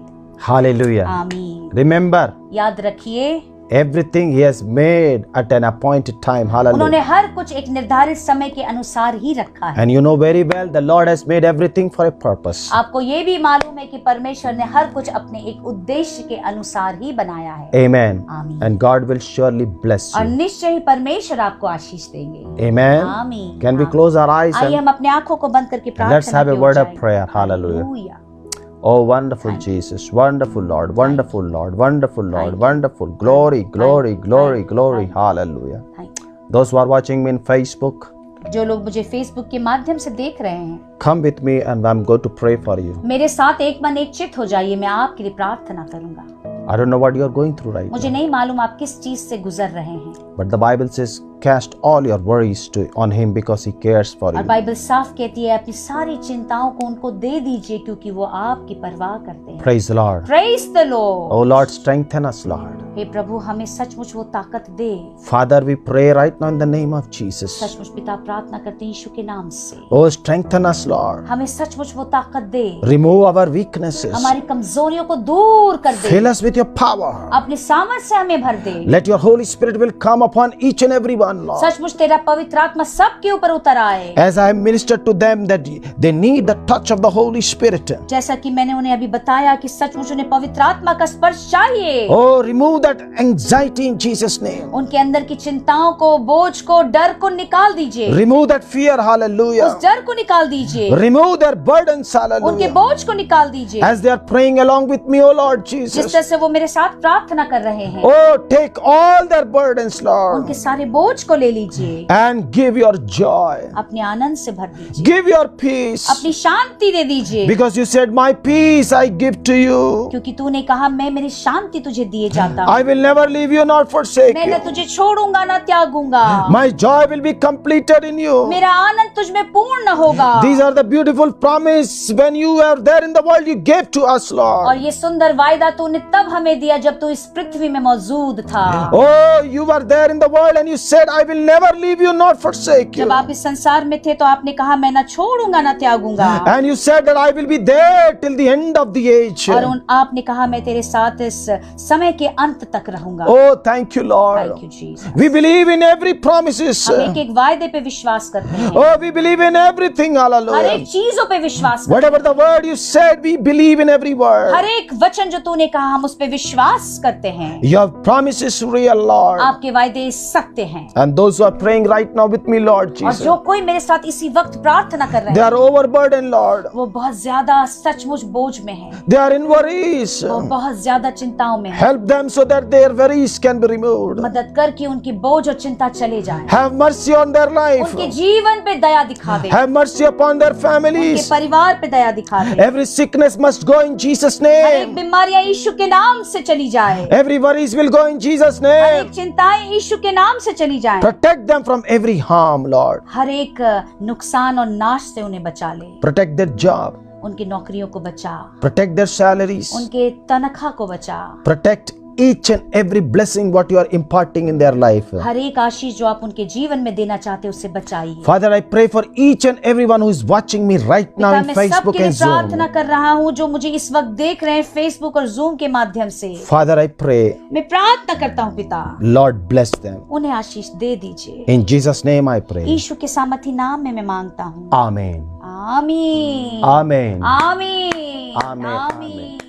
Hallelujah. आमीन। Remember, याद रखिए, everything He has made at an appointed time. Hallelujah. उन्होंने हर कुछ एक निर्धारित समय के अनुसार ही रखा है। And you know very well the Lord has made everything for a purpose. आपको ये भी मालूम है कि परमेश्वर ने हर कुछ अपने एक उद्देश्य के अनुसार ही बनाया है। Amen. आमीन। And God will surely bless और you. निश्चय ही परमेश्वर आपको आशीष देंगे। Amen. आमीन। Can we close our eyes आइए and हम अपने आंखों को बंद करके प्रार्थना let's have a की ओर word of जाएं। prayer. Hallelujah. Hallelujah. Oh, wonderful Jesus, wonderful Lord, wonderful Lord, wonderful Lord, wonderful. Glory, glory, glory, glory. Hallelujah. Thank you। Those who are watching me in Facebook, जो लोग मुझे Facebook के माध्यम से देख रहे हैं, come with me and I'm going to pray for you. मेरे साथ एक मन एक चित हो जाइए, मैं आपके लिए प्रार्थना करूंगा। I don't know what you are going through right मुझे now, नहीं मालूम आप किस चीज से गुजर रहे हैं, but the Bible says, cast all your worries on him because he cares for और you. बाइबल साफ कहती है अपनी सारी चिंताओं को उनको दे दीजिए क्योंकि वो आपकी परवाह करते हैं। Praise the Lord. Praise the Lord। Oh Lord, strengthen us, Lord. हे प्रभु हमें सचमुच वो ताकत दे। Father, we pray right now in the name of Jesus. सचमुच पिता प्रार्थना करते हैं यीशु के नाम से। Oh, strengthen us, Lord. हमें सचमुच वो ताकत दे। Remove our weaknesses. हमारी कमजोरियों को दूर कर दे। Fill us with your power. अपने सामर्थ से हमें भर दे। Let your Holy Spirit will come upon each and every one, Lord. सचमुच तेरा पवित्र आत्मा सबके ऊपर उतर आए। As I have ministered to them that they need the touch of the Holy Spirit. जैसा कि मैंने उन्हें अभी बताया कि सचमुच उन्हें पवित्र आत्मा का स्पर्श चाहिए। Oh, remove that anxiety in Jesus' name. उनके अंदर की चिंताओं को, बोझ को, डर को निकाल दीजिए। Remove that fear, hallelujah. उस डर को निकाल दीजिए। Remove their burdens, उनके hallelujah. बोझ को निकाल दीजिए। As they are praying along with me, oh Lord जिस Jesus. तरह से वो मेरे साथ प्रार्थना कर रहे हैं, Oh, take all their burdens, Lord, उनके सारे बोझ को ले लीजिए। and give your joy. अपने आनंद से भर दीजिए। Give your peace. अपनी शांति दे दीजिए। Because you said, my peace I give to you. क्योंकि तूने कहा मैं मेरी शांति तुझे दिए जाता हूँ। I will never leave you nor forsake मैं न you. तुझे छोड़ूंगा न त्यागूंगा। My joy will be completed in you. मेरा आनंद तुझ में पूर्ण होगा। These are the beautiful promise when you were there in the world you gave to us, और Lord. ये सुंदर वायदा तूने तब हमें दिया जब तू इस पृथ्वी में मौजूद था। Oh, you were there in the world and you said, I will never leave you nor forsake you. जब आप इस संसार में थे तो आपने कहा मैं न छोड़ूंगा न त्यागूंगा। And you said that I will be there till the end of the age. और आपने कहा मैं तेरे साथ इस समय के अंत तक रहूंगा। Oh, thank you, thank Lord. You Jesus. We believe in every promises. हम एक एक वायदे पे विश्वास करते हैं। Oh, we believe in everything, हर एक hallelujah. चीजों पे विश्वास करते Whatever the word you said, we believe in every हैं। word. हर एक वचन जो तूने कहा हम उस पे विश्वास करते हैं। Your promise is real, Lord. आपके वायदे सत्य हैं। And those who are praying right now with me, Lord और Jesus, जो कोई मेरे साथ इसी वक्त प्रार्थना कर रहे they हैं are overburdened, Lord. वो बहुत ज्यादा सचमुच बोझ में है। They are in worries. वो बहुत ज्यादा चिंताओं में है। Help them so that their worries can be removed. मदद कर कि उनकी बोझ और चिंता चले जाए। Have mercy on their life. उनके जीवन पे दया दिखा दे। Have mercy upon their उनके families. परिवार पे दया दिखा दे। Every sickness must go in Jesus' हर एक name. बीमारियां यीशु के नाम से चली जाए। Every worries will go in Jesus' हर एक name. चिंताएं यीशु के नाम से चली जाएं। Protect them from every harm, Lord. हर एक नुकसान और नाश से उन्हें बचा ले। Protect their job. उनकी नौकरियों को बचा, Protect their salaries. उनके तनख्वाह को बचा। Protect each and every blessing what you are imparting in their life. हर एक आशीष जो आप उनके जीवन में देना चाहते हैं उससे बचाइए। Father, I pray for each and everyone who is watching me right now पिता in मैं Facebook सबके लिए and Zoom. प्रार्थना कर रहा हूँ जो मुझे इस वक्त देख रहे हैं फेसबुक और जूम के माध्यम से। Father, I pray, मैं प्रार्थना करता हूँ पिता Lord, bless them. उन्हें आशीष दे दीजिए। In Jesus' name I pray. यीशु के सामर्थी नाम में मैं मांगता हूँ। Amen. आमीन Amen. आमीन Amen. आमीन।